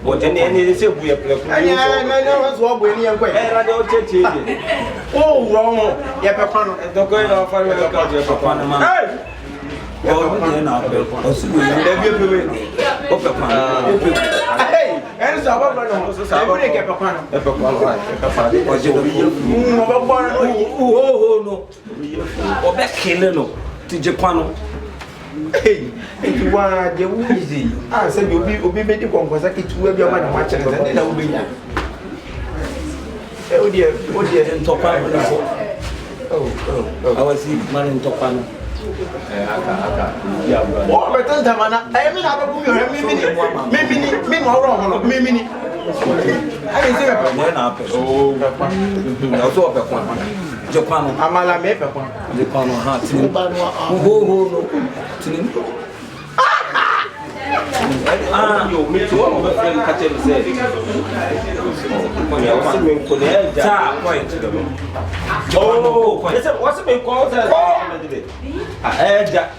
but any say we are playing. I was walking and quite. I don't take oh, wrong. Yapapano, don't go in off for your Hey! Hey, and so hey, if you want the easy, I said you'll be making conversation to where your man watching and then I will be there. Oh dear, in top. I was man in top. What return the man? I mean, I will maybe I say, Japan, Amala Mepa, the Pano Hat, you meet one of the friend catching said, oh, what's it been called? I heard that.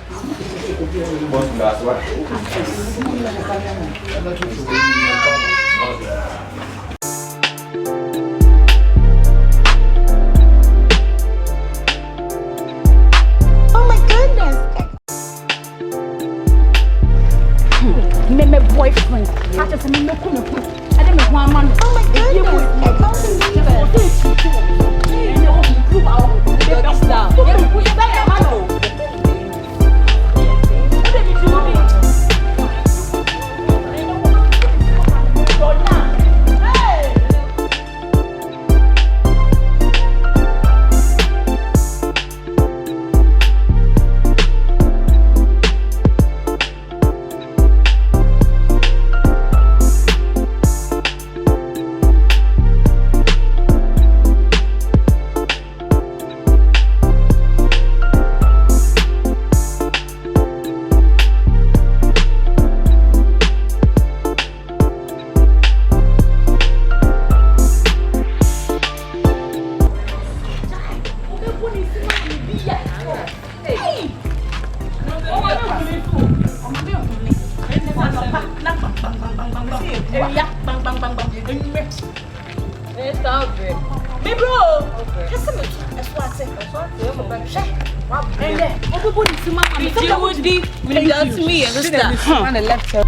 My boyfriend. I just mean no one. I don't know one man. Oh my Stop it. Me bro. Kasa me. Eswate. And then, everybody see my family. You would be down to me, understand? On the left side.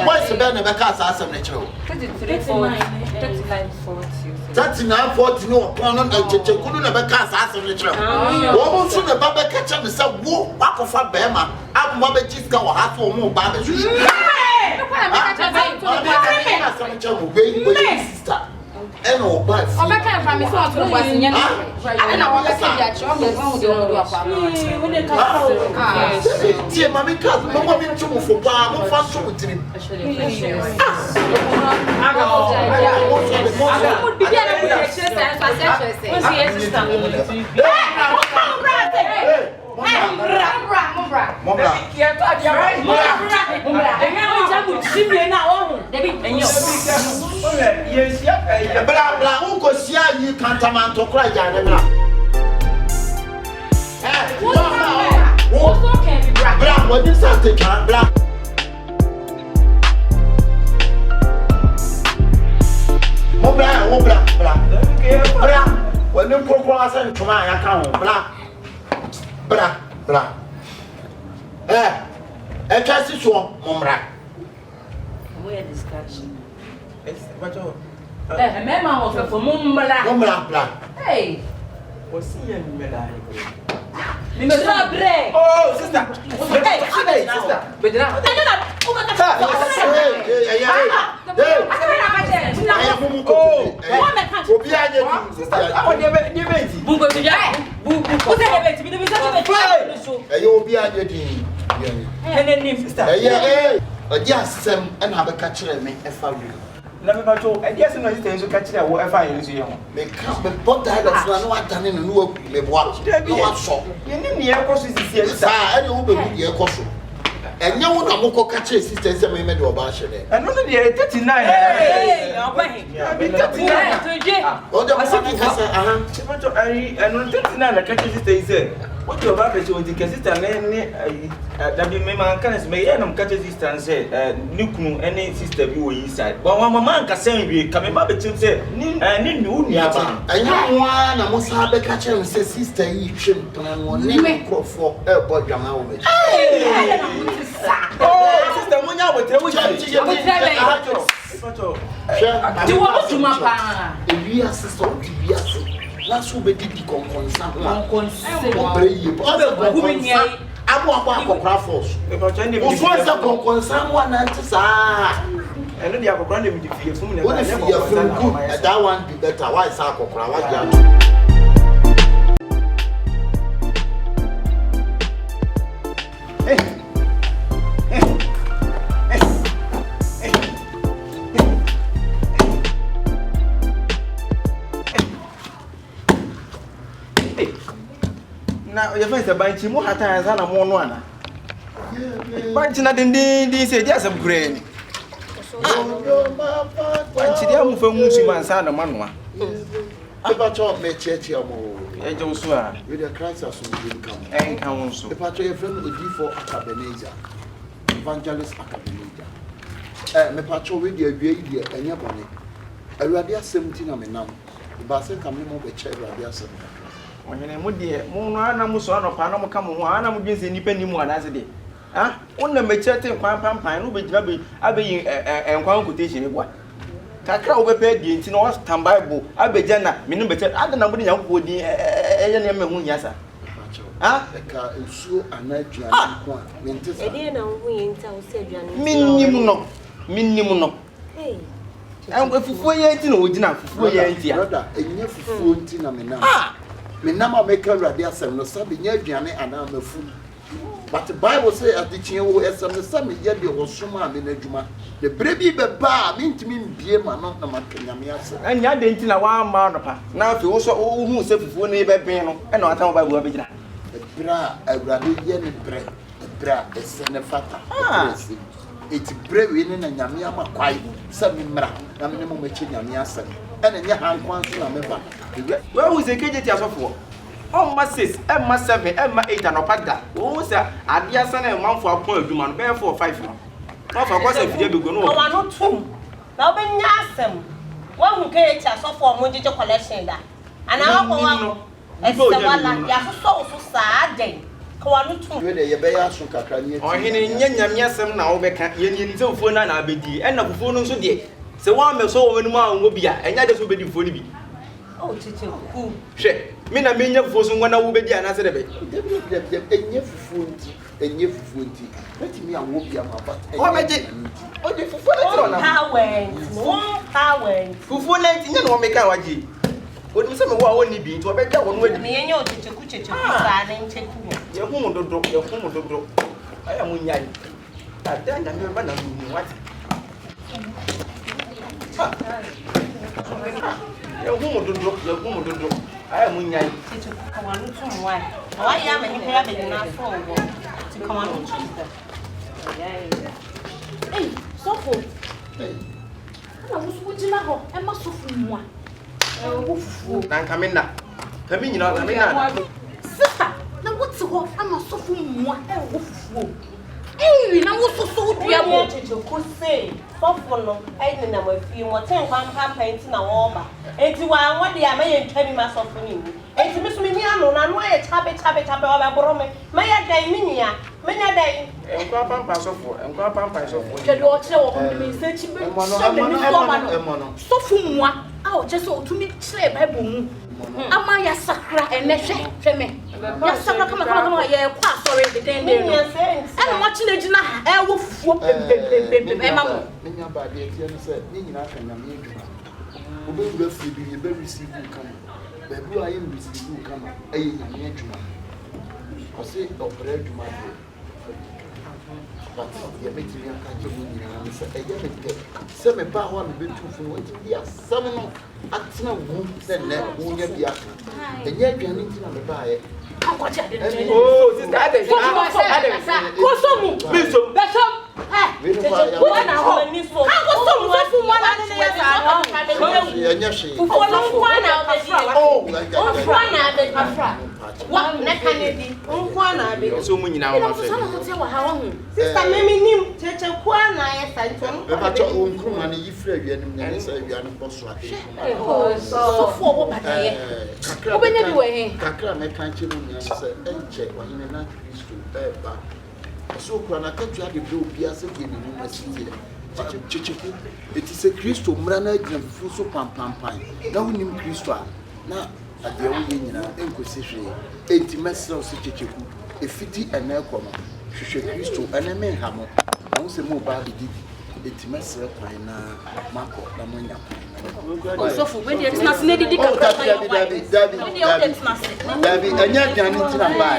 What's the band of a cast? I said, 3940 no upon a couldn't have a cast as a natural. Woman soon a baba catch up and say, whoa, back of a bema. I'm Mama Jiska or half or more babies. And all but I can't find me so to was in your I don't want to see that you're dear, Mammy, come, no one in trouble for bar, no fun trouble to him. You can't come to cry down. What is that? Black. Black. When you cross and to my account, black. A cast is one, Momra. Where discussion? Remember, for Mumbala. Hey, What's he in Melanie? oh, sister. Hey, sister. But now, never told. I guess no things to catch that whatever I use you. They come but that's no one done in the work. They watch. No one saw. You need the air course is here. And you will be the air course. And you want to mock a catch sisters and made your bash there. And only the 39. Hey, I'm going. And on 39, I catch sisters there. What your baby should take a sister and that be my can't make any catch sister and say, Nuku, any sister you inside. But one man can say, we come back to say, need you. I know one, I must have a catcher and say, sister, you should plan one name for a boy. Oh, sister, when you will tell you want to my we are sister, we are so. Last who be the concern. That one be better. Why is our now your face a bunch more times than a one. Bunch not in the say, yes, I'm grain. Wanchidi amufa musu mansa na manwa. Ebacho me cheche amo. Ejo so a. With the Christ as we come. Enka won so. Ebacho your friend Odi for Akabenezer. Evangelist Akabenezer. Me pacho we dey awie dey enye bone. Awurade asem ti na me nam. Ba se kam mo be che awurade asem. Ohene mo de mo no ana mo so anopa na mo ka mo ho ana mo dwense nipa ni mu ana se de. Ah, wonna me chete kwan pampan no be gina be abeyi enkwan quotation bo. Kakra wo be pe die nti no was stand bible abeja na me no be che ada na mo de nyankopɔ din eye ne me hu nyasa. Ah, ka ensuo anaduane ko a mente sa. Ede na hu yenta wo se aduane. Minnim no. Hey. An fufuo ye nti na ogina fufuo ye nti a. Brother, enye fufuo nti na me nam. Me nam a me ka awurade asem no sabe nya aduane ana mafu. But the Bible say at the chin wo esem no sabe ye de wo soma me na adwuma. The brebi be ba me ntimi mbie ma no na makanyame asem. Anya de nti na wa ma no pa. Na afi wo so wo hu se fufuo ne be ben no e na wata Bible abegina. Bra awurade ye ne bra esene fata. Eti bre we ne na nyame amakwai sabe mra na me ne mo machi nyame asem. Ene nya hankwan so na me ba. Where was the KJT asofo? Emma 6, Emma 7, Emma 8 and opada. Oh, sir, adia sana e manfo akon aduma no be 4 or 5 no. No for course e go no. O wa no tum. Na obe nya asem. Wa hu KJT asofo mo jeje collection da. Ana wa ko wa. Ese wala ya so sa den. Ko wa no tum. We de ye be ya so kakra ni eti. O hene nya nyame asem na wo be ka ye ni nte fufuo na abedi. E na fufuo no so de. Se wa me so wo menum a wo bia, enya de so bedi fufuo ni bi. Oh, chiche ku. Hwe, me na me nya fufuo so ngwana wo bedi ana se de be. Enye fufuo nti. Let me an wo bia ma but. O beje. O de fufuo na tiro na. Power. Fufuo na nti nya na wo me ka waji. O dim se me wo a woni bi nti o beja wo no wadi. Me yenye o chiche ku sa na ncheku. Ye hu mo dodo. Aya mo nyai. Ada nya me ba na mu what? Ye hu mo dodo. Aya mo nyai. Chiche ku ka wanu tum wa. Wa ya ma ni pe ya be na so wo. Ti ka wanu tum da. Hey, Sofo. Ana musu wujina ho, e ma Sofo mu a. Wo fufu. Na kamina. Kami nyina kamina. Sister, na wotse ho ama Sofo mu a e wo fufu. Hey, na wo so dua mo. Chiche ku say, Sofo no, ai ni na mafi mo ten kwan pampa na wo ba. Enti wa wode a me ye ntwa bi ma Sofo ni mu. Enti me so me ni ano na no ye chabe wa ba boro me. Me ya dan mi nia. Me nya dan. Enkwa pampa Sofo. Twede o kire wo ho me se chi be. Sofo mu a o je so otumi kire Bible mu. Ama ya sakra ene hwe me. Ya sakra kama ye kwa sorry the den dey. Ene mo chi na gina ha e wo fufuo e ma mo. Menya ba de tie no se ni nyina ka nyame edwuma. Obewura fi bi ye be receive kama. Babu aye receive kama eye nyame edwuma. Ose opera edwuma de. But ye meti me aka je mo nyina se eye me de. Se me ba ho a me betu fu no nti ya sam no atena wu se ne wo nya bia. Enye adwane nti na me ba aye. Oh, sister Ade. Kosomu. Biso. Besom. Wo na ho. Kosomu Sofo mo na ne ya sa. Enye hwe. Fufu no kwa na obedi. Oh, Kwa na obedi afra. Wa na kanedi. Nkwa na abi. So mu nyina wo Sa na hote wa ha wa hu. Sister memi nim cheche kwa na ya sa ntom. Me ba cho onkruma ne yifra awianim ne sa awianim boso ade. Sofo wo badaye. Obenya bi we he. Kakra me kan che mu nya se enche wa hine na Kristo eba. So kwa na katu ade be obi ase ke ne mu asiti. Chichiku eti se Kristo mra na agina fu so pampampan. Na wonim Kristo a na ade wo ye nyina enkosi hwe. Enti mesra so chichiku efiti ena ekono. Hwehwe Kristo ena me ha mo. Wo se mo ba bidi eti mesra kwan na mako na mo nya kwan. So for when it's not needed to come Dabi, anya aduane ntina ba.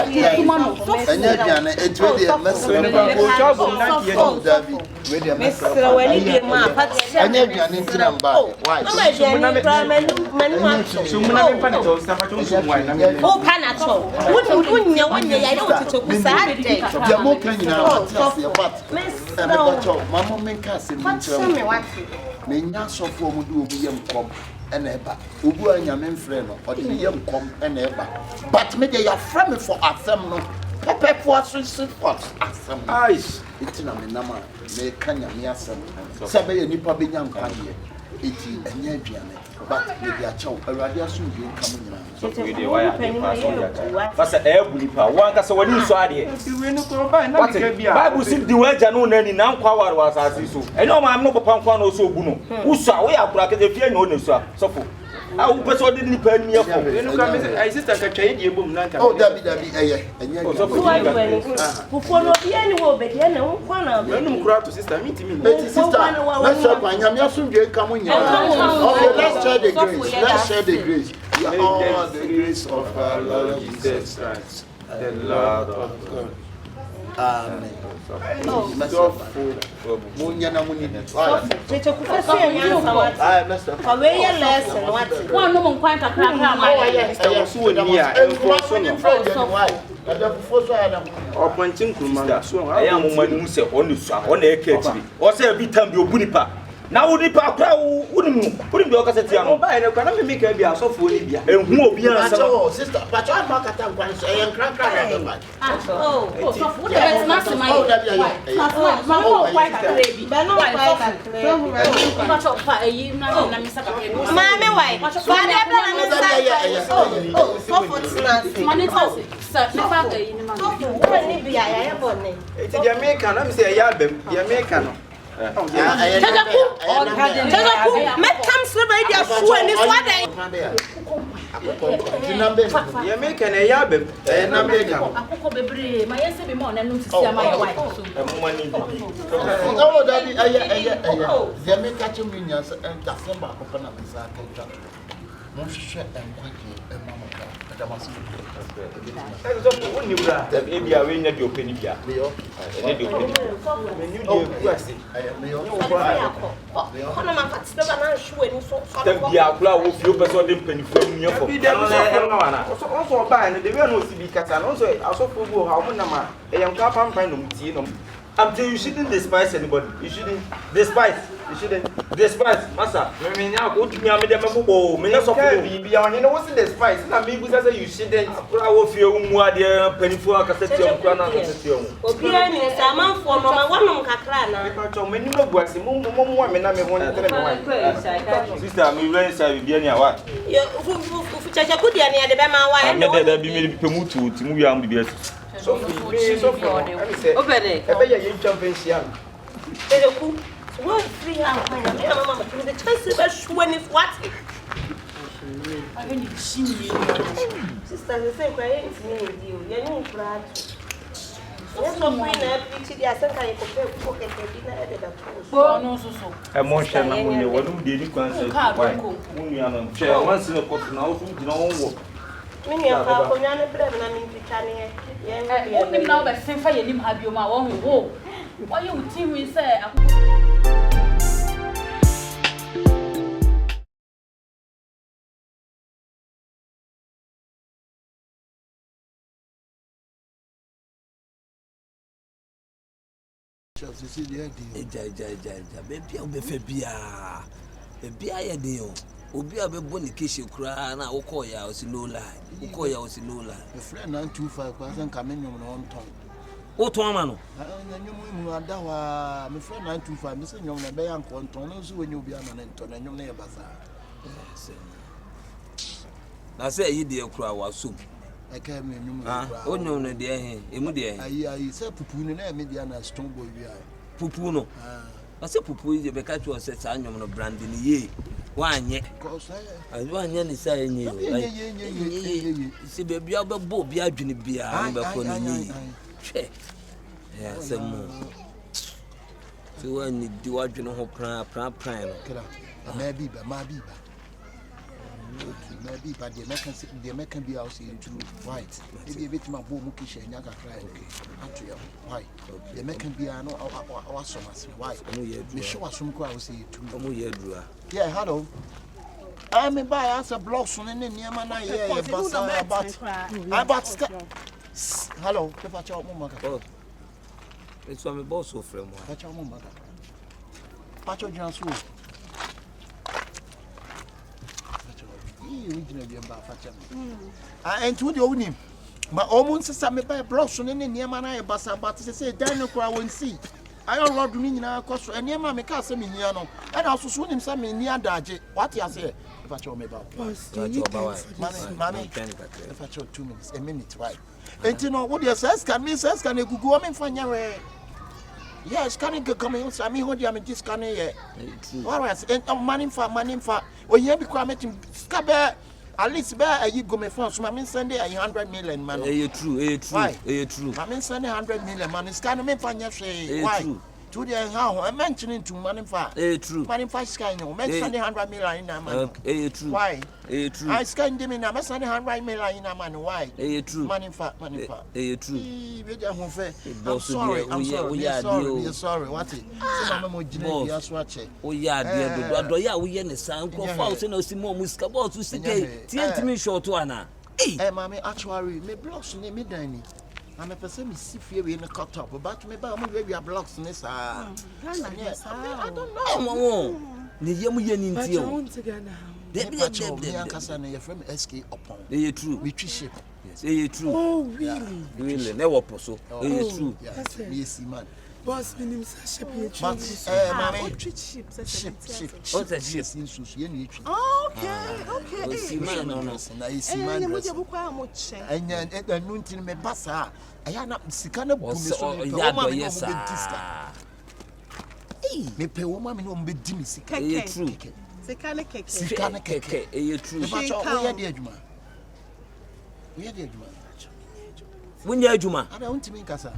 Anya aduane etwe de mesra. Dabi, we de mesra. Wani bi ma pati. Anya aduane ntina ba. Why? Mama aduane pra manu ato. So muna me pa ne to sta fa chon so wai na me. O pa na to. Wonya ya yo tete ku sa de. Ya mo kan nyina ati ya pat. Mama men ka se mi ntra. Me nya sofo mu du obi yem kom ena eba. Obu anya men frɛ no, ɔde ne yem kom ena eba. But me dey ya frɛ me for asem no. Papa for so pot asem. Aish. Itina me nama me kanya me asem. Sabe ye nipa be nya nkwaye. Eti enya aduane. But me dey akyɛw. Awurade aso bi nka mo nyina. So we dey wire dey pass on that. Pasa ebuli pa. Wan ka se wani so ade. We no ko ba na me ka bia. Bible sim di waja no nani na nkwa war wasase so. Eno ma no papa nkwa no so ogu no. Usa we akura ke fie nya o ne so. Sofo. Ah, u person dey ni pa ni afo. We no ka me say I sister ka twa die bom na ka. Oh, dabi enya aduane. Fufu no bi ani wo be de na nkwa na. Me no kura to sister meet me. Betty sister, let's share anya me aso dwe ka mo nyina. Okay, let's share the grace. Let's share the grace. Oh, the grace of our Lord Jesus Christ, the Lord of God. Amen. Munyana muni. Tete ku fa se nya sawati. Ah, master. Ka we ye lesson wati. One no mon kwanta kra ma. Sister so ni a enfo so no. Ada fufo so ada. Opantin kuruma so. Aya mo mani mu se onu so a ona e ka tiri. O se bi tam bi obu nipa. Na wo nipa akra wonim bi o ka se tia no. Ba ene kwa na me Mikejay bia asofo ni bia. Ehun obi ansa. Sister, but you ma kata nkwan so e nkran na ba. Oh, so for the mass my. Oh, dabi ayo. Ma no kwai ka baby. Ba no kwai ka clear. Ka chop pa eyi na mi saka ke. Ma me wai. Fa de bla na me sa. Oh, so for tonight. Money sir, me fa eyi ni ma. Wo ni bi ya bonne. Eti dia Mikejay na me say ya bem, dia Mikejay no. Tegaku, make come slip by their shoe and this one day. Ya Mikejay na ya bem, na Mikejay. Akoko bebre, ma yese be mo na num sisi ama ya wife so. Mo mani bi. Oh, daddy, dia Mikejay chuminya December ko fa na me sa ka twa. Mo hwehwe enkwaje mama ka. Adamasi. So for woni bra. E bia we nya di openi bia. Leo. E di openi. Me new dey kwase. Leo. Kono ma ka tsebe na shoe ni so. Tem bia akura wo fi o person dey penifo mu nya fo. Bi dey so ba na de we no si bi kasa no so asofo bu ha mo na ma e yam ka pampan no mtie no. I'm telling you shouldn't despise anybody. You shouldn't despise. You shouldn't despise. Master, me nya ko tumi am dey mebo me nya so ko bi bia woni no wose despise na me bu say you shouldn't. Akura wo fi o mu ade penifo akaseti am kura na akaseti am. Obi ani sa manfo no ma wonom kakra na. Me to me ni mabu ase mo me na me ho ntere me wan. Sister, me rain say bi ani awa. Yo fu chacha ku dia ne de be ma wa e no. Me bi me pe mu tu ti mu wi am bi ase. So for me say obere e be ye champion am. Tegaku, what free am na me mama me the chance be shoe ni what? I really see you. Sister, the same cry is me you. You know proud. Yes, so free na picture dia sanka ye ko pe ko ke na e da Bo no so so. E mo hwe na mo ne wonu de ni kwan say why. Unu ya no hwe once no ko na wo gina won wo. Mini ya ka ko nya ne bre na mi picture ne ye. Won nim na be senfa ye nim ha bio ma wo ho. Why you team we say Baby, I'll be Fabia. Baby, I had you. Obi a be boni keshe kura na ukoya osilola. Ukoya osilola. A friend 925 person come in on ton. O to amano. You adawa my friend 925 me say you na be yan konton so when you be an ton and you na bazaar. Na say yi de kura wasum. I came in o no no de he emu de ayi say pupu ni na me de na stone boy wi ai pupu no na say pupu je be ka twa say sa anyom no brand ni ye wanye ko say wanye ni say nye si be bia be bo bia adwene bia be ko ni hwe ya say mo so wani di wadwene ho pran no Maybe, but the American be out here to white. Maybe a bit my boom kish and yaga cry. Okay, why? The American be no awesome as white. Me show us some crowd say to yeah, hello. I'm a buy us a blossom and then Yamana here, but hello, the Pacha Mumaka. It's from a boss of from Pacha Mumaka. Pacha Jansu. And to the owning, but almost some by blossom and then Yamana Bassa, but say, Daniel Crow won't see. I don't know doing our cost and Yama make us a miniano, and also soon him some in near Daji. What you say? If I told me about Mammy, if I told 2 minutes, a minute, right? And you know what your says can mean says can you go and find your way? Yes, can you come in? I mean, what you just can hear. All right, and money for, or you become it in Scabber. At least bear you go me phone, so I Sunday 100 million man. True. I mean Sunday 100 million man. It's kind of me find your say. Why? To the how I'm mentioning to money for. True. Money for sky no. Make Sunday 100 million in a man. True. Why? True. I sky them in a Sunday 100 million in a man. Why? True. Money for. True. I'm sorry. What it? Oh yeah, dear. Do ya we in the sound go false and no see more muska boss to see me short one. Hey, mammy, actually, me blocks in me dining. I'm a person see fear in a cut up, but me by me are blocks in this. I don't know. The young yen in you. They are your friend SK upon. They true. We ship. Yes, true. Oh, really? Really, never possible. True. Yes, man. Boss, my name is ship. But, mammy, ship. What's that ship? Okay. And noon me bassa. I am not Sikana me pay woman in be dimmy. True. Sikana cake. True. We are dear Juma. When you're Juma, I don't mean Cassa.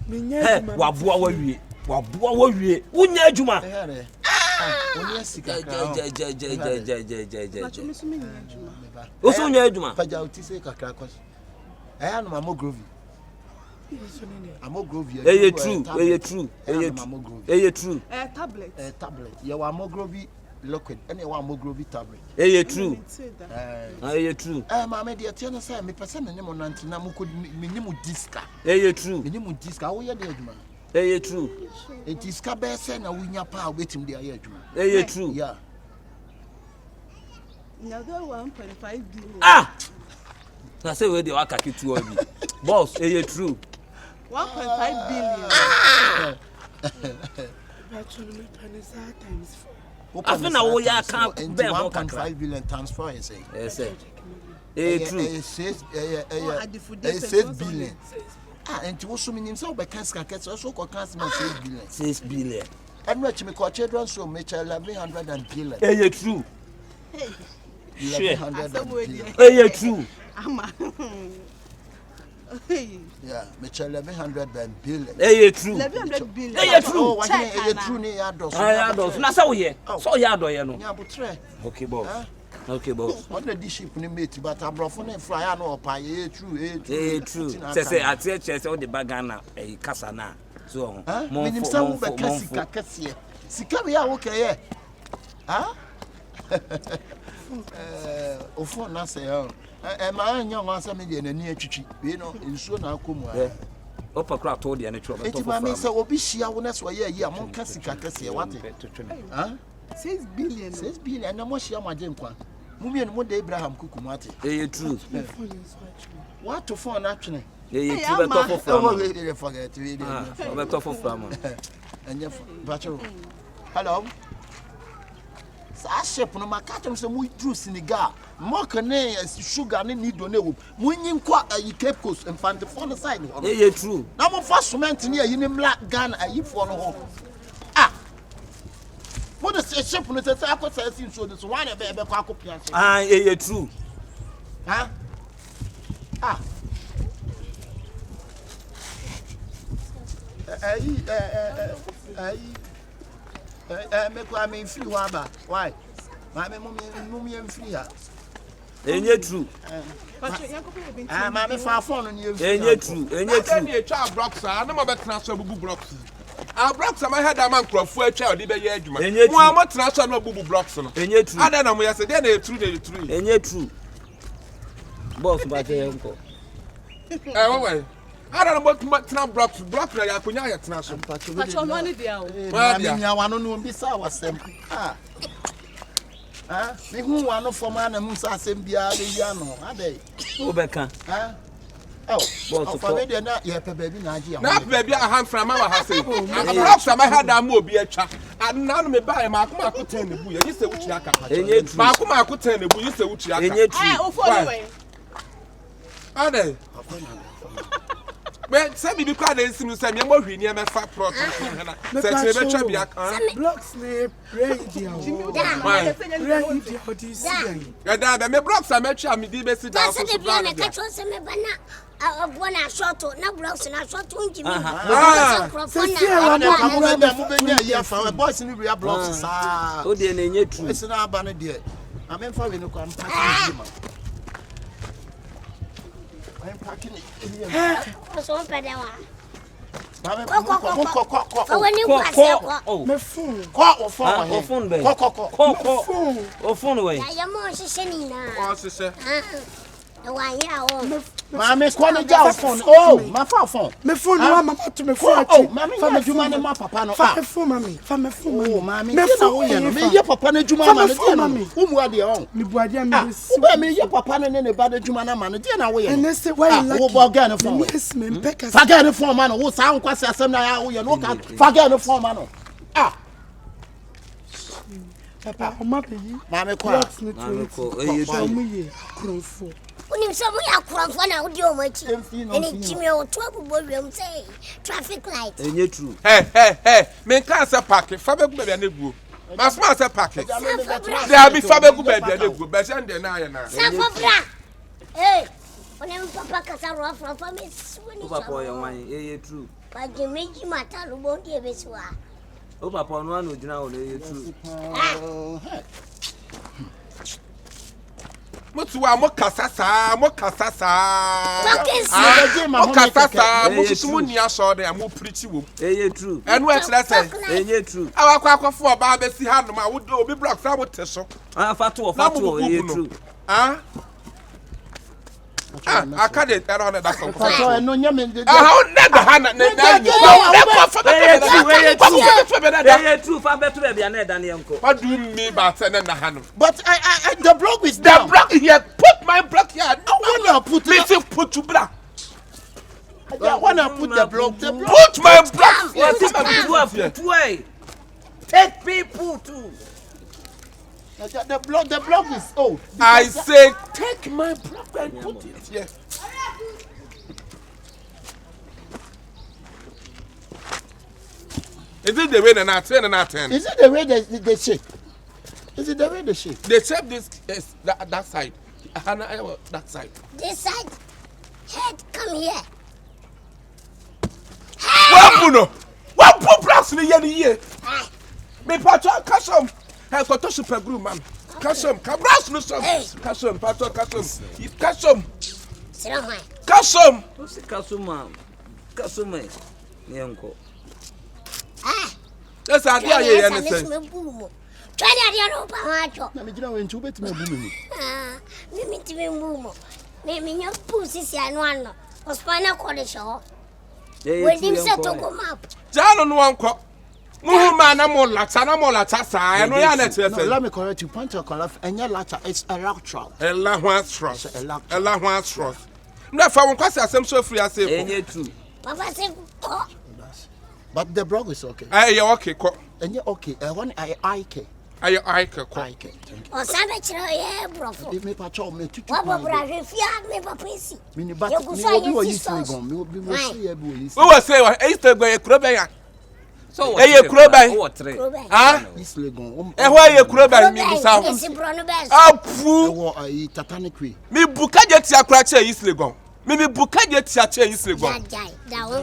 Wabua, when you're Juma. What's on your Juma? Pajauti Cacracos. I am Mammo Grovey. I'm a Grovey. True. A tablet. You are more Grovey. Liquid, anyone more Grovey tablet. True. True. Mamma, dear, tell us, me person and Namu could minimum disca. True. Minimum disca, oh, yeah, true. It is Cabes and a winner power waiting there. True. Yeah. Another 1.5 billion. I say where the Akaki to me. Boss, true. 1.5 billion. Times 4. I think now we can't bear 1.5 billion times 4, you say. Yes, sir. True. It says billion. And to also mean himself by cancer, also called cancer 6 billion. And what you call children so much 1,100 billion. True. True. Yeah, Mitch 1,100 billion. True. 1,100 billion. True. Oh, true. That's how we so yeah, do you know? Okay, boss. Okay, boss. What the ship in mate, but I'm broken and fly on pie. True. Say, I said, all the bagana, a casana. So, meaning some Cassia. Sicavia, okay. Huh? Of one, I say, and my young answer me in a near chichi, you know, in soon I'll come. Upper crowd told you, and it's my miss, I will be she, I will not swear, yeah, among Cassica, what? 6 billion. 6 billion, and no more she my gem. Mummy and one day Abraham Kukumati. True. What to phone actually? Forget and hello. I ship no my catch some we drew Senegal. More cane sugar need to know. Winning quite a Cape Coast and find the phone side. True. Now, my first cement near you name black gun a you for home. What is a ship on the circle says so this one a baby copy. True. Huh? Make I mean free waba. Why? Mommy free her. Enye true. Mammy far phone on you. Enye true. A child blocks. I know about transfer bubu blocks. Our blocks, I had a man crop for a child, the baby. Enye true. I'm not transfer no bubu blocks. Enye true. I don't know where I said, they're true. Enye true. Boss, but uncle. I don't know what snap blocks. Block like I could not transfer. But your money there. Well, I don't know be sour. Me who one for man and Musa Sembia, the Yano, are they? Obeka. Oh, for baby, not yet, baby, Nadia. Not baby, I have from our house. Blocks, I had that more be a chat. And now me buy Markuma could tell the boy. You say which Yaka. Markuma could tell the boy. You say which Yaka. Are they? Well, some people can't see me. Some more near my fat plot. Blocks me radio. Me blocks are much. I'm the best. That's the plan. I catch on some banana. I want a shot to no blocks and I shot to Jimmy. I'm boys in the blocks. Oh, dear, Enye true. It's not banner, dear. I'm in for you. I'm packing it. So better one. My phone. Call phone. Phone away. I am more sending now. Mammy, phone. Oh, my phone. My phone, Mamma, to me phone. Oh, Mammy, from the Jumana, my papa, phone, Mammy, from my phone. Oh, Mammy, your papa, Jumana, whom were the own? Me, your papa, and anybody, Jumana, man, dinner away. And they say, well, forget the phone. Forget the phone, man, who sound quite as some now. You look at forget the phone, man. Ah. Papa, Mammy, when you some way across one audio much, and it's Jimmy or trouble volume say traffic light. And you true. Hey, make us a packet, Faber Baby and Negro. My smart a packet. There'll be Faber Baby and Negro, but and then I am. Hey, when Papa Casaro from me, Papa, your mind, true. But you make you matter, won't give it. Oh, Papa, one would now, true. What's one more Casasa? Mokasasa, saw them more pretty woman. True. And what's that say? True. Our quack for Barbie hand, I would do be blocks. I would tell so. Fatu, true. Ah, I can't get on that. I'll never hand what do you mean by sending the hand? But I the block is the block here. Put my block here. I want to put it. Put to block. I want to put the block. Put my block. What way? Take people too. The block is old. I say take my block and put it here. Is it the way they're not 10 and 10? Is it the way they shape? Is it the way they shape? They shape this is that side. That side. This side. Head, come here. What blocks in the year? Me patron custom. Have got to super Gruma. Custom. Cabras no some. Custom. Patron custom. If custom. Sit down, man. Custom. What's the custom? Custom. Yanko. That's how they are. Try that, Pamacho. Let me know into it. Let me to be moo. Maybe your pussy and one was final college. When you set to come up. John on one crop. Man, I'm all latasa. I know you're not. Let me correct you. Point of color and your latter is a lateral. A la trust. No, for one question, I'm so free. I say, true. Papa said, but the blog is okay. Aye, okay, and you're okay. I want I can. Or Savage, yeah, bro. Give me patrol, me to what if you have me, Papa? Meaning, but you will use we will say, I still go a crobby. So, a crobby. Ah, this legon. And why you crobby me sound? Oh, tatanic. Me buka jet ya cracher is legon. Mimi buka je tia che yin slego.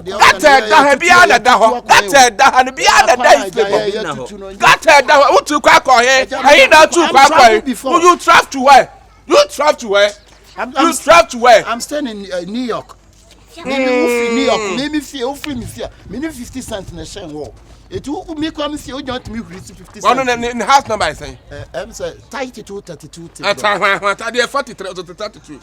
Gata da ha bia na da ho. Gata da ha bia na da slego. Gata da ho utu kwa ko he. Ayi na tu kwa ko he. You travel to where? You travel to where? You travel to where? I'm staying in New York. Maybe New York. Maybe me 50 cents na share wo. It will me come see you don't me 50 cents. One in house number I say. I'm say 32 32. At 43 to 32.